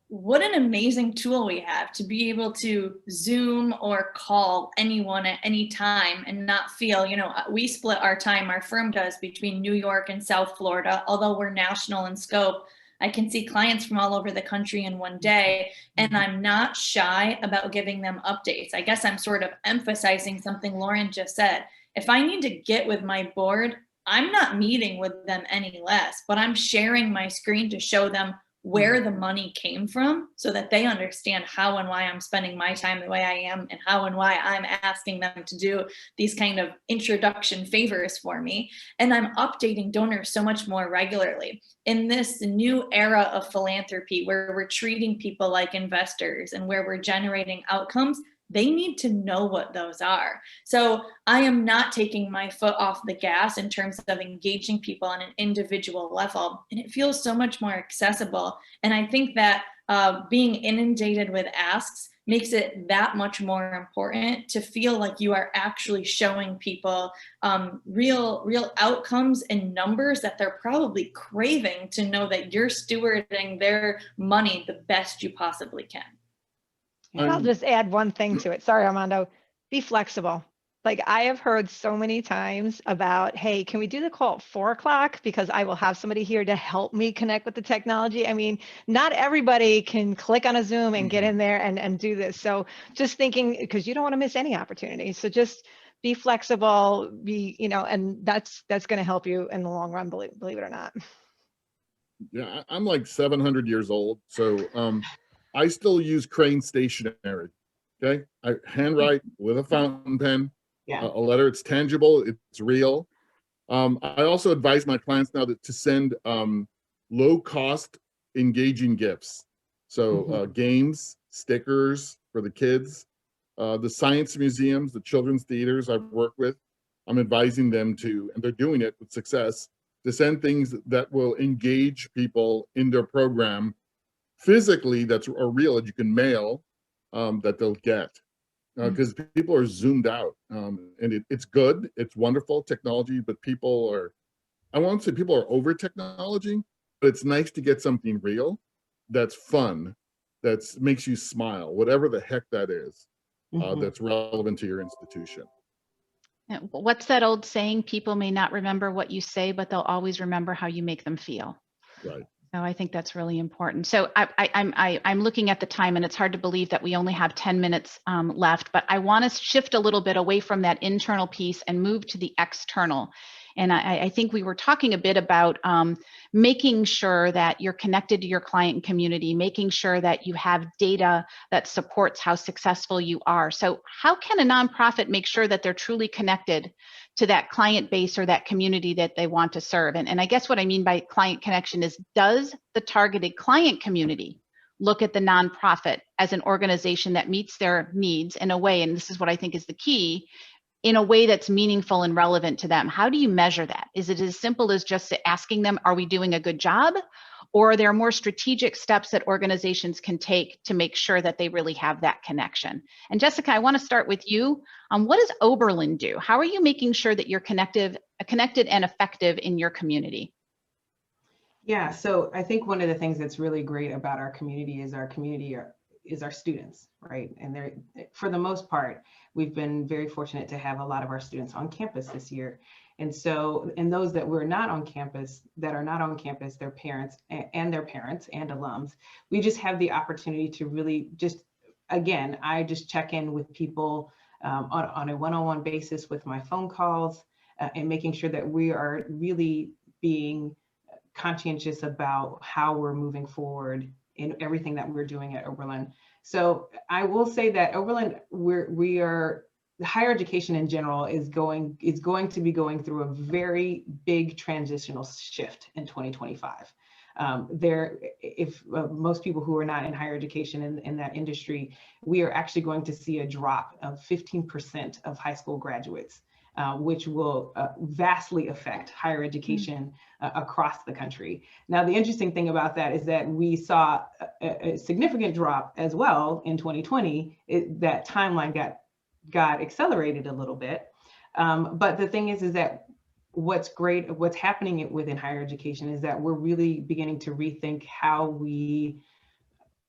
what an amazing tool we have to be able to Zoom or call anyone at any time and not feel, you know, we split our time, our firm does, between New York and South Florida. Although we're national in scope, I can see clients from all over the country in one day, and I'm not shy about giving them updates. I guess I'm sort of emphasizing something Lauren just said. If I need to get with my board, I'm not meeting with them any less, but I'm sharing my screen to show them where the money came from so that they understand how and why I'm spending my time the way I am, and how and why I'm asking them to do these kind of introduction favors for me. And I'm updating donors so much more regularly. In this new era of philanthropy, where we're treating people like investors and where we're generating outcomes, they need to know what those are. So I am not taking my foot off the gas in terms of engaging people on an individual level. And it feels so much more accessible. And I think that being inundated with asks makes it that much more important to feel like you are actually showing people real outcomes and numbers that they're probably craving, to know that you're stewarding their money the best you possibly can. I'll just add one thing to it. Sorry, Armando. Be flexible. Like, I have heard so many times about, hey, can we do the call at 4 o'clock? Because I will have somebody here to help me connect with the technology. I mean, not everybody can click on a Zoom and get in there and do this. So just thinking, because you don't want to miss any opportunity. So just be flexible, you know, and that's going to help you in the long run, believe it or not. Yeah, I'm like 700 years old. So I still use Crane stationery. Okay, I handwrite with a fountain pen, a letter. It's tangible, it's real. I also advise my clients now to send low cost, engaging gifts. So games, stickers for the kids, The science museums, the children's theaters I've worked with, I'm advising them to, and they're doing it with success, to send things that will engage people in their program physically, that are real, that you can mail, that they'll get. Because people are zoomed out, and it's good, it's wonderful technology, but people are, I won't say people are over technology, but it's nice to get something real that's fun, that makes you smile, whatever the heck that is, that's relevant to your institution. What's that old saying? People may not remember what you say, but they'll always remember how you make them feel. Right. So I think that's really important. So I'm looking at the time, and it's hard to believe that we only have 10 minutes left, but I want to shift a little bit away from that internal piece and move to the external. And I think we were talking a bit about making sure that you're connected to your client and community, making sure that you have data that supports how successful you are. So how can a nonprofit make sure that they're truly connected to that client base or that community that they want to serve? And I guess what I mean by client connection is, does the targeted client community look at the nonprofit as an organization that meets their needs in a way, and this is what I think is the key, in a way that's meaningful and relevant to them? How do you measure that? Is it as simple as just asking them, are we doing a good job? Or are there more strategic steps that organizations can take to make sure that they really have that connection? And Jessica, I want to start with you. What does Oberlin do? How are you making sure that you're connected and effective in your community? Yeah, so I think one of the things that's really great about our community is our students, right? And they're, for the most part, we've been very fortunate to have a lot of our students on campus this year. And so, and those that were not on campus, their parents and alums, we just have the opportunity to really just, again, I just check in with people on a one-on-one basis with my phone calls and making sure that we are really being conscientious about how we're moving forward in everything that we're doing at Oberlin. So I will say that Oberlin, higher education in general is going to be going through a very big transitional shift in 2025. Most people who are not in higher education in that industry, we are actually going to see a drop of 15% of high school graduates, which will vastly affect higher education across the country. Now, the interesting thing about that is that we saw a significant drop as well in 2020. That timeline got accelerated a little bit. But the thing is that what's happening within higher education is that we're really beginning to rethink how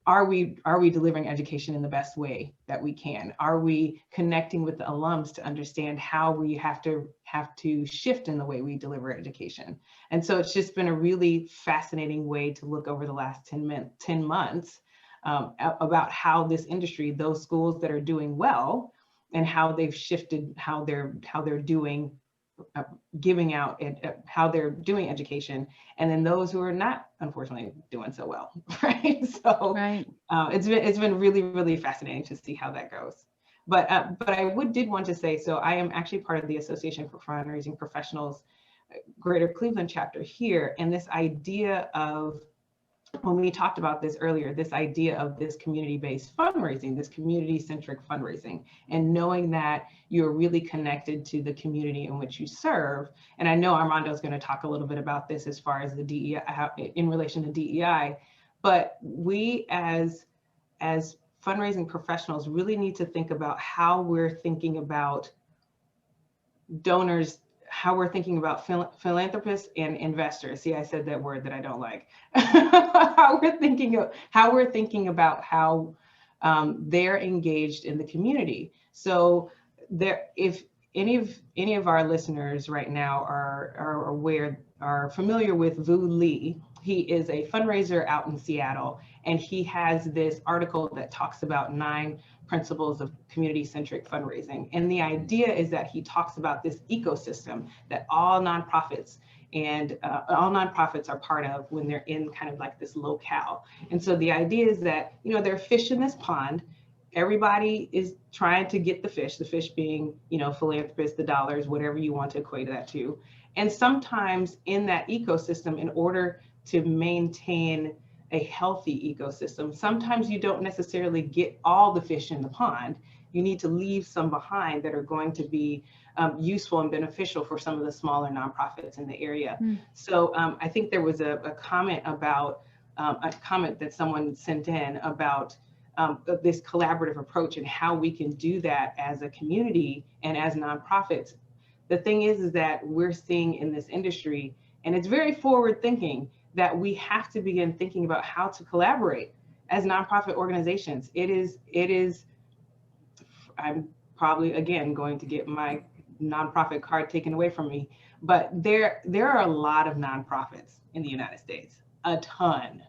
are we delivering education in the best way that we can? Are we connecting with the alums to understand how we have to shift in the way we deliver education? And so it's just been a really fascinating way to look over the last 10 months about how this industry, those schools that are doing well, and how they've shifted how they're doing giving out how they're doing education, and then those who are not, unfortunately, doing so well, right? So right. It's been really, really fascinating to see how that goes. But I did want to say, so I am actually part of the Association for Fundraising Professionals Greater Cleveland chapter here, and this idea of, when we talked about this earlier, this idea of this community-based fundraising, this community-centric fundraising, and knowing that you're really connected to the community in which you serve. And I know Armando is going to talk a little bit about this as far as the DEI, in relation to DEI, but we as fundraising professionals really need to think about how we're thinking about donors, how we're thinking about philanthropists and investors. See, I said that word that I don't like. how we're thinking about how they're engaged in the community. So if any of our listeners right now are familiar with Vu Lee, he is a fundraiser out in Seattle, and he has this article that talks about 9 principles of community-centric fundraising. And the idea is that he talks about this ecosystem that all nonprofits are part of when they're in kind of like this locale. And so the idea is that, there are fish in this pond. Everybody is trying to get the fish being, philanthropists, the dollars, whatever you want to equate that to. And sometimes in that ecosystem, in order to maintain a healthy ecosystem. Sometimes you don't necessarily get all the fish in the pond. You need to leave some behind that are going to be useful and beneficial for some of the smaller nonprofits in the area. So I think there was a comment about a comment that someone sent in about this collaborative approach and how we can do that as a community and as nonprofits. The thing is that we're seeing in this industry, and it's very forward thinking, that we have to begin thinking about how to collaborate as nonprofit organizations. It is, I'm probably, again, going to get my nonprofit card taken away from me, but there are a lot of nonprofits in the United States, a ton,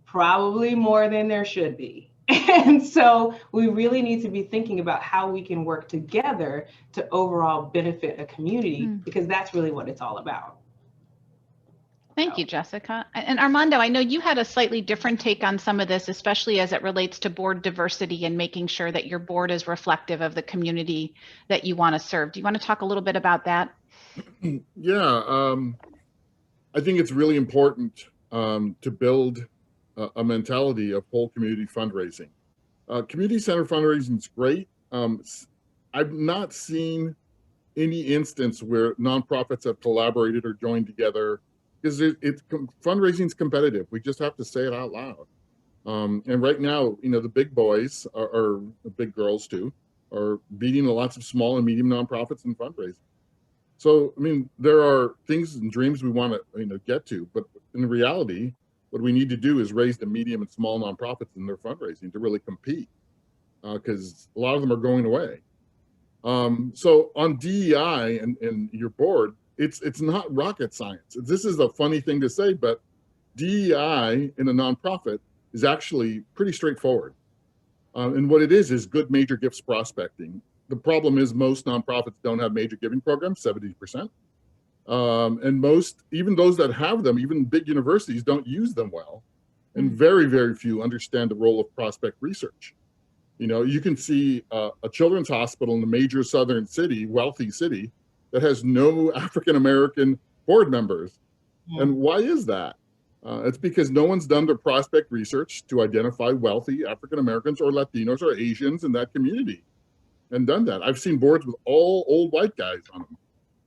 probably more than there should be. And so we really need to be thinking about how we can work together to overall benefit a community, because that's really what it's all about. Thank you, Jessica. And Armando, I know you had a slightly different take on some of this, especially as it relates to board diversity and making sure that your board is reflective of the community that you want to serve. Do you want to talk a little bit about that? Yeah, I think it's really important to build a mentality of whole community fundraising. Community center fundraising is great. I've not seen any instance where nonprofits have collaborated or joined together, because fundraising is competitive. We just have to say it out loud. And right now, the big boys are the big girls too, are beating lots of small and medium nonprofits in fundraising. So, I mean, there are things and dreams we want to get to, but in reality, what we need to do is raise the medium and small nonprofits in their fundraising to really compete, because a lot of them are going away. So on DEI and your board, it's not rocket science. This is a funny thing to say, but DEI in a nonprofit is actually pretty straightforward. And what it is good major gifts prospecting. The problem is most nonprofits don't have major giving programs, 70%. And most, even those that have them, even big universities, don't use them well. And very, very few understand the role of prospect research. You can see a children's hospital in a major southern city, wealthy city, that has no African-American board members. And why is that? It's because no one's done their prospect research to identify wealthy African-Americans or Latinos or Asians in that community and done that. I've seen boards with all old white guys on them.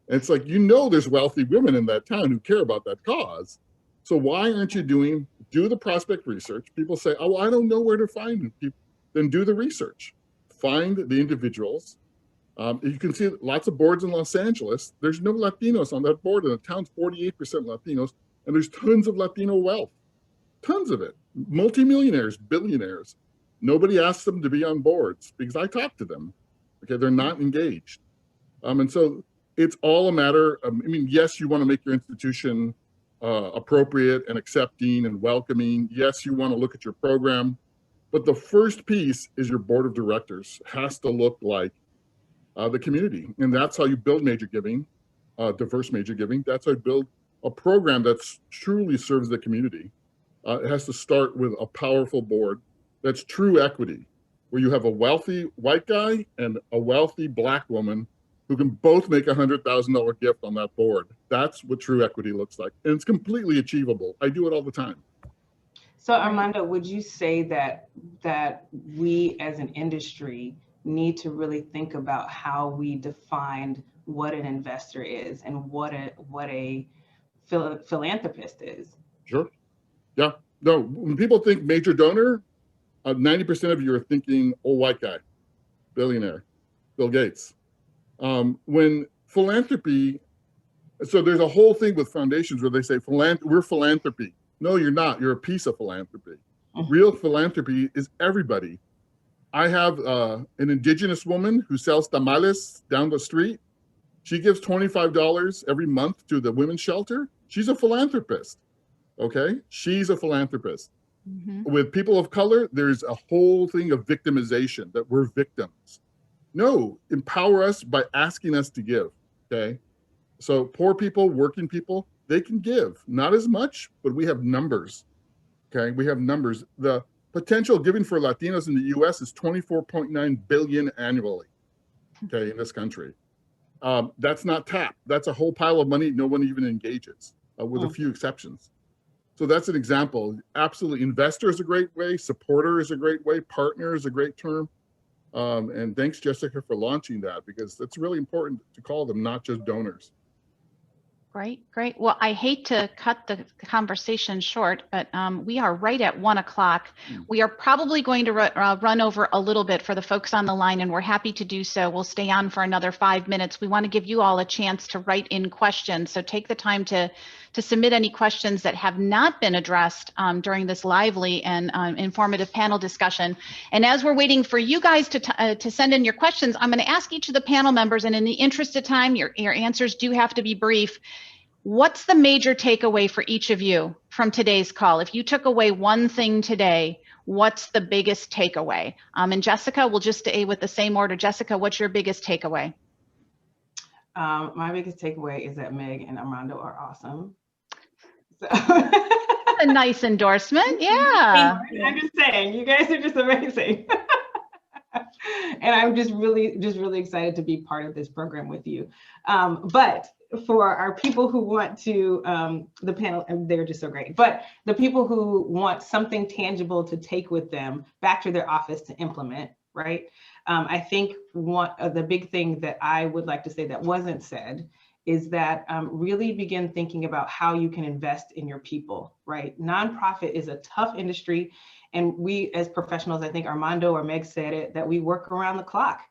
And it's like, there's wealthy women in that town who care about that cause. So why aren't you do the prospect research? People say, oh, well, I don't know where to find them. Then do the research. Find the individuals. You can see lots of boards in Los Angeles. There's no Latinos on that board, and the town's 48% Latinos, and there's tons of Latino wealth, tons of it. Multimillionaires, billionaires. Nobody asks them to be on boards because I talk to them. Okay, they're not engaged. And so it's all a matter of, yes, you want to make your institution appropriate and accepting and welcoming. Yes, you want to look at your program. But the first piece is your board of directors has to look like the community. And that's how you build major giving, diverse major giving. That's how you build a program that truly serves the community. It has to start with a powerful board that's true equity, where you have a wealthy white guy and a wealthy Black woman who can both make a $100,000 gift on that board. That's what true equity looks like. And it's completely achievable. I do it all the time. So Armando, would you say that we as an industry need to really think about how we define what an investor is and what a philanthropist is? Sure. Yeah. No, when people think major donor, 90% of you are thinking old white guy, billionaire, Bill Gates. When philanthropy, so there's a whole thing with foundations where they say, we're philanthropy. No, you're not. You're a piece of philanthropy. Real philanthropy is everybody. I have an indigenous woman who sells tamales down the street. She gives $25 every month to the women's shelter. She's a philanthropist. Okay? She's a philanthropist. With people of color, there's a whole thing of victimization, that we're victims. No, empower us by asking us to give. Okay? So poor people, working people, they can give, not as much, but we have numbers. Okay, we have numbers. The potential giving for Latinos in the US is 24.9 billion annually, okay, in this country. That's not tapped. That's a whole pile of money no one even engages, with a few exceptions. So that's an example. Absolutely. Investor is a great way. Supporter is a great way. Partner is a great term. And thanks, Jessica, for launching that, because it's really important to call them not just donors. Great, great. Well, I hate to cut the conversation short, but we are right at 1 o'clock. We are probably going to run over a little bit for the folks on the line, and we're happy to do so. We'll stay on for another 5 minutes. We want to give you all a chance to write in questions. So take the time to submit any questions that have not been addressed during this lively and informative panel discussion. And as we're waiting for you guys to send in your questions, I'm going to ask each of the panel members, and in the interest of time, your answers do have to be brief. What's the major takeaway for each of you from today's call? If you took away one thing today, what's the biggest takeaway? And Jessica, we'll just stay with the same order. Jessica, what's your biggest takeaway? My biggest takeaway is that Meg and Armando are awesome. So. A nice endorsement. Yeah. I'm just saying, you guys are just amazing. And I'm just really excited to be part of this program with you. But for our people who want to, the panel, they're just so great, but the people who want something tangible to take with them back to their office to implement, right? I think one of the big thing that I would like to say that wasn't said is that really begin thinking about how you can invest in your people, right? Nonprofit is a tough industry. And we as professionals, I think Armando or Meg said it, that we work around the clock.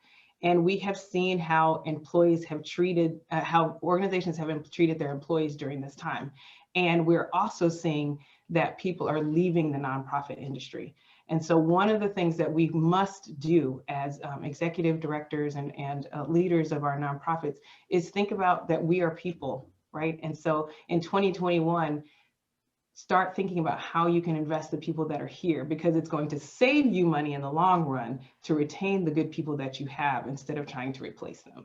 And we have seen how employees have treated, how organizations have treated their employees during this time. And we're also seeing that people are leaving the nonprofit industry. And so one of the things that we must do as executive directors and leaders of our nonprofits is think about that we are people, right? And so in 2021, start thinking about how you can invest the people that are here, because it's going to save you money in the long run to retain the good people that you have instead of trying to replace them.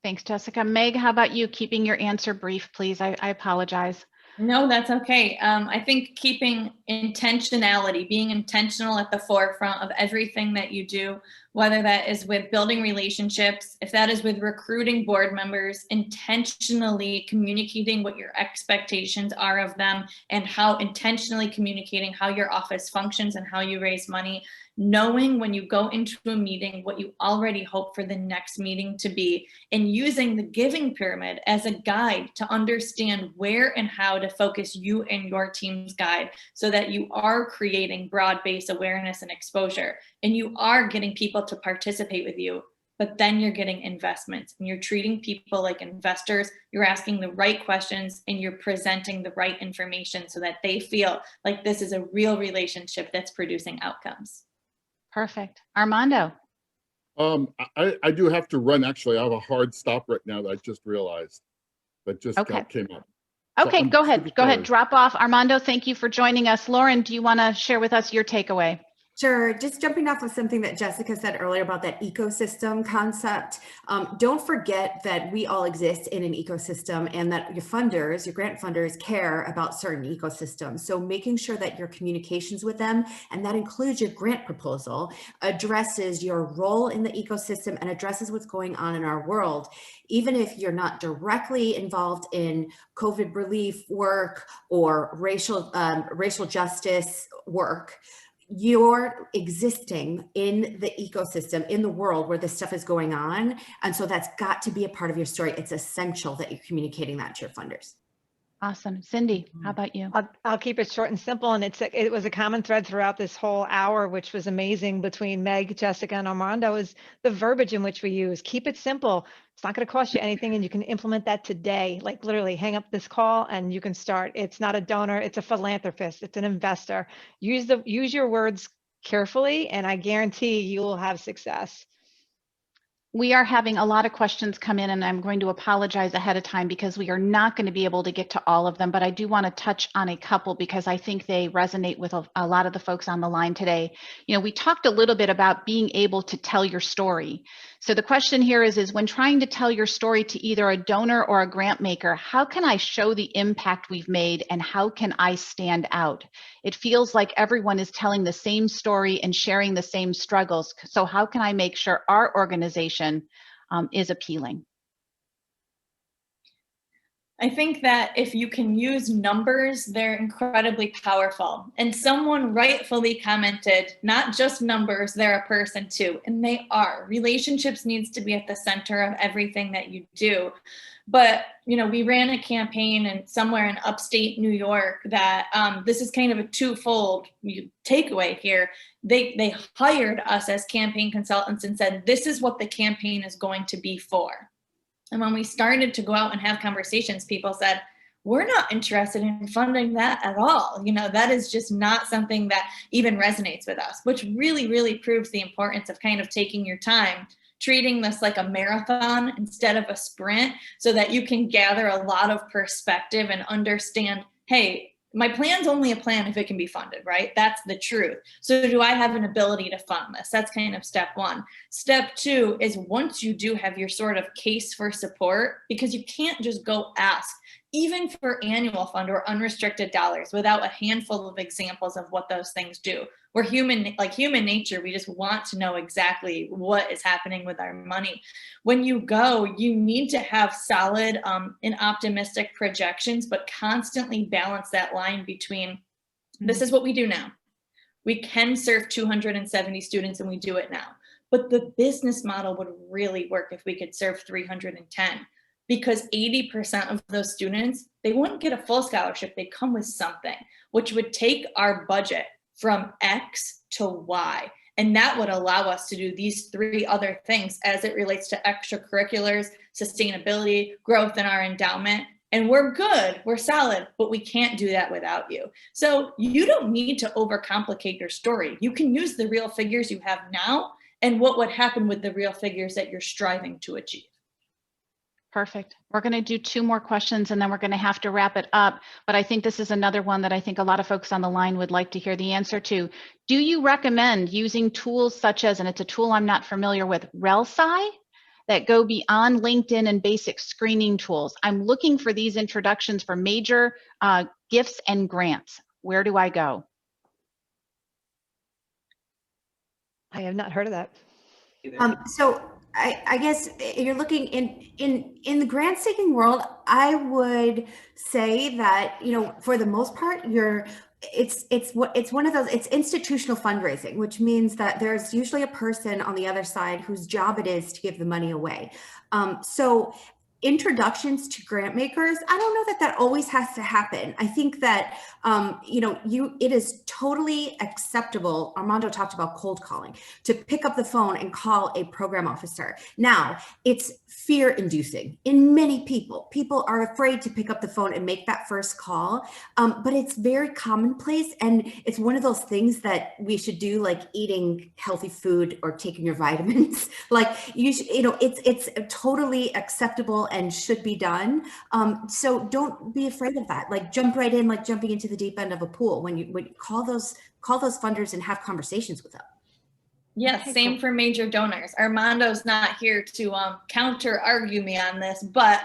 Thanks, Jessica. Meg, how about you? Keeping your answer brief, please. I apologize. No, that's okay. I think keeping intentionality, being intentional at the forefront of everything that you do, whether that is with building relationships, if that is with recruiting board members, intentionally communicating what your expectations are of them and how intentionally communicating how your office functions and how you raise money, knowing when you go into a meeting what you already hope for the next meeting to be, and using the giving pyramid as a guide to understand where and how to focus you and your team's guide so that you are creating broad-based awareness and exposure, and you are getting people to participate with you, but then you're getting investments and you're treating people like investors. You're asking the right questions and you're presenting the right information so that they feel like this is a real relationship that's producing outcomes. Perfect. Armando. I do have to run. Actually, I have a hard stop right now that I just realized that just came up. Okay, So go ahead. Go ahead. Drop off. Armando, thank you for joining us. Lauren, do you want to share with us your takeaway? Sure. Just jumping off of something that Jessica said earlier about that ecosystem concept. Don't forget that we all exist in an ecosystem and that your funders, your grant funders, care about certain ecosystems. So making sure that your communications with them, and that includes your grant proposal, addresses your role in the ecosystem and addresses what's going on in our world. Even if you're not directly involved in COVID relief work or racial justice work, you're existing in the ecosystem, in the world where this stuff is going on. And so that's got to be a part of your story. It's essential that you're communicating that to your funders. Awesome. Cindy, how about you? I'll keep it short and simple. And it was a common thread throughout this whole hour, which was amazing between Meg, Jessica, and Armando, is the verbiage in which we use. Keep it simple. It's not going to cost you anything, and you can implement that today. Like literally hang up this call and you can start. It's not a donor, it's a philanthropist, it's an investor. Use your words carefully, and I guarantee you will have success. We are having a lot of questions come in, and I'm going to apologize ahead of time because we are not going to be able to get to all of them, but I do want to touch on a couple because I think they resonate with a lot of the folks on the line today. You know, we talked a little bit about being able to tell your story. So the question here is when trying to tell your story to either a donor or a grant maker, how can I show the impact we've made and how can I stand out? It feels like everyone is telling the same story and sharing the same struggles. So how can I make sure our organization is appealing? I think that if you can use numbers, they're incredibly powerful. And someone rightfully commented, not just numbers, they're a person too. And they are. Relationships needs to be at the center of everything that you do. But, you know, we ran a campaign and somewhere in upstate New York that this is kind of a twofold takeaway here. They hired us as campaign consultants and said, this is what the campaign is going to be for. And when we started to go out and have conversations, people said, we're not interested in funding that at all. You know, that is just not something that even resonates with us, which really, really proves the importance of kind of taking your time, treating this like a marathon instead of a sprint, so that you can gather a lot of perspective and understand, hey, my plan's only a plan if it can be funded, right? That's the truth. So do I have an ability to fund this? That's kind of step one. Step two is once you do have your sort of case for support, because you can't just go ask, even for annual fund or unrestricted dollars, without a handful of examples of what those things do. We're human, like human nature, we just want to know exactly what is happening with our money. When you go, you need to have solid and optimistic projections, but constantly balance that line between, this is what we do now. We can serve 270 students and we do it now. But the business model would really work if we could serve 310. Because 80% of those students, they wouldn't get a full scholarship, they come with something, which would take our budget from X to Y. And that would allow us to do these three other things as it relates to extracurriculars, sustainability, growth in our endowment. And we're good, we're solid, but we can't do that without you. So you don't need to overcomplicate your story. You can use the real figures you have now and what would happen with the real figures that you're striving to achieve. Perfect. We're going to do two more questions and then we're going to have to wrap it up. But I think this is another one that I think a lot of folks on the line would like to hear the answer to. Do you recommend using tools such as, and it's a tool I'm not familiar with, RELSci, that go beyond LinkedIn and basic screening tools? I'm looking for these introductions for major gifts and grants. Where do I go? I have not heard of that. So I guess you're looking in the grant seeking world, I would say that, you know, for the most part, it's one of those, it's institutional fundraising, which means that there's usually a person on the other side whose job it is to give the money away. So introductions to grant makers, I don't know that that always has to happen. I think that, it is totally acceptable. Armando talked about cold calling, to pick up the phone and call a program officer. Now, it's fear inducing in many people. People are afraid to pick up the phone and make that first call, but it's very commonplace. And it's one of those things that we should do, like eating healthy food or taking your vitamins. Like it's totally acceptable and should be done. So don't be afraid of that. Like jump right in, like jumping into the deep end of a pool when you call those funders and have conversations with them. Yes, Okay, same cool. for major donors. Armando's not here to counter argue me on this, but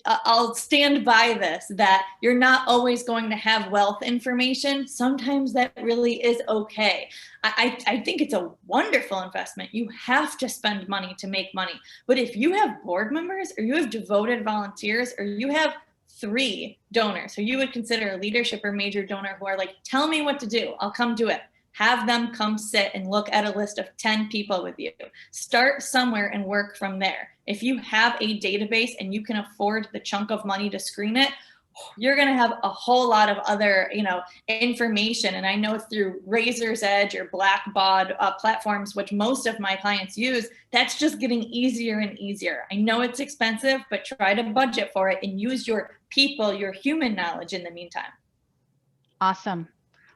I'll stand by this, that you're not always going to have wealth information. Sometimes that really is okay. I think it's a wonderful investment. You have to spend money to make money. But if you have board members or you have devoted volunteers or you have 3 donors who you would consider a leadership or major donor who are like, tell me what to do, I'll come do it. Have them come sit and look at a list of 10 people with you. Start somewhere and work from there. If you have a database and you can afford the chunk of money to screen it, you're going to have a whole lot of other, information. And I know through Razor's Edge or Blackbaud platforms, which most of my clients use, that's just getting easier and easier. I know it's expensive, but try to budget for it and use your people, your human knowledge in the meantime. Awesome.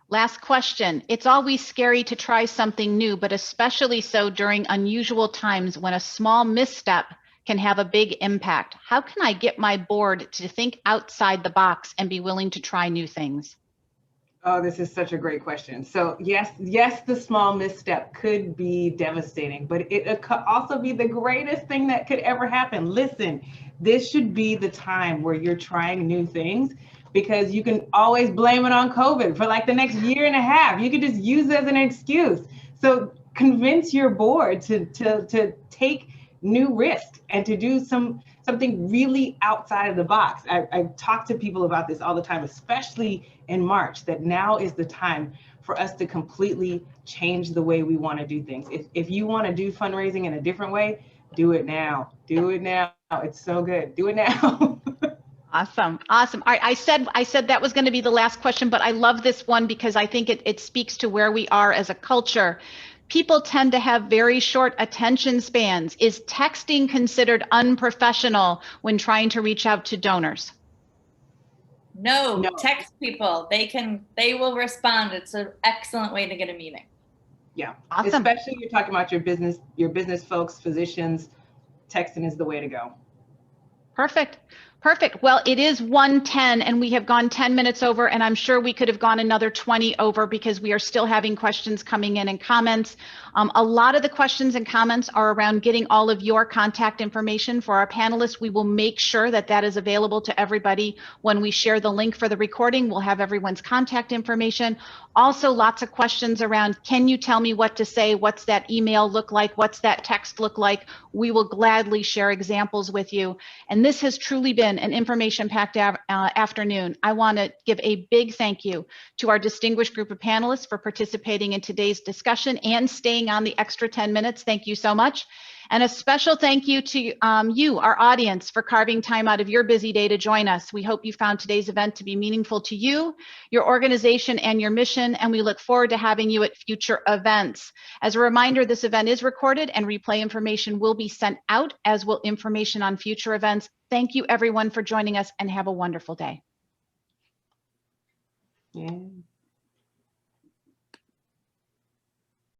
Last question. It's always scary to try something new, but especially so during unusual times when a small misstep can have a big impact. How can I get my board to think outside the box and be willing to try new things? Oh, this is such a great question. So yes, the small misstep could be devastating, but it could also be the greatest thing that could ever happen. Listen, this should be the time where you're trying new things, because you can always blame it on COVID for like the next year and a half. You could just use it as an excuse. So convince your board to take new risks and to do some something really outside of the box. I talk to people about this all the time, especially in March, that now is the time for us to completely change the way we want to do things. If you want to do fundraising in a different way, do it now. Do it now. It's so good. Do it now. Awesome. Awesome. All right. I said that was going to be the last question, but I love this one because I think it speaks to where we are as a culture. People tend to have very short attention spans. Is texting considered unprofessional when trying to reach out to donors? No, No. text people. They will respond. It's an excellent way to get a meeting. Yeah. Awesome. Especially you're talking about your business folks, physicians, texting is the way to go. Perfect. Perfect. Well, it is 1:10 and we have gone 10 minutes over, and I'm sure we could have gone another 20 over because we are still having questions coming in and comments. A lot of the questions and comments are around getting all of your contact information for our panelists. We will make sure that that is available to everybody when we share the link for the recording. We'll have everyone's contact information. Also, lots of questions around, can you tell me what to say? What's that email look like? What's that text look like? We will gladly share examples with you. And this has truly been an information-packed afternoon. I want to give a big thank you to our distinguished group of panelists for participating in today's discussion and staying on the extra 10 minutes. Thank you so much. And a special thank you to you, our audience, for carving time out of your busy day to join us. We hope you found today's event to be meaningful to you, your organization, and your mission, and we look forward to having you at future events. As a reminder, this event is recorded and replay information will be sent out, as will information on future events. Thank you, everyone, for joining us, and have a wonderful day. Yeah.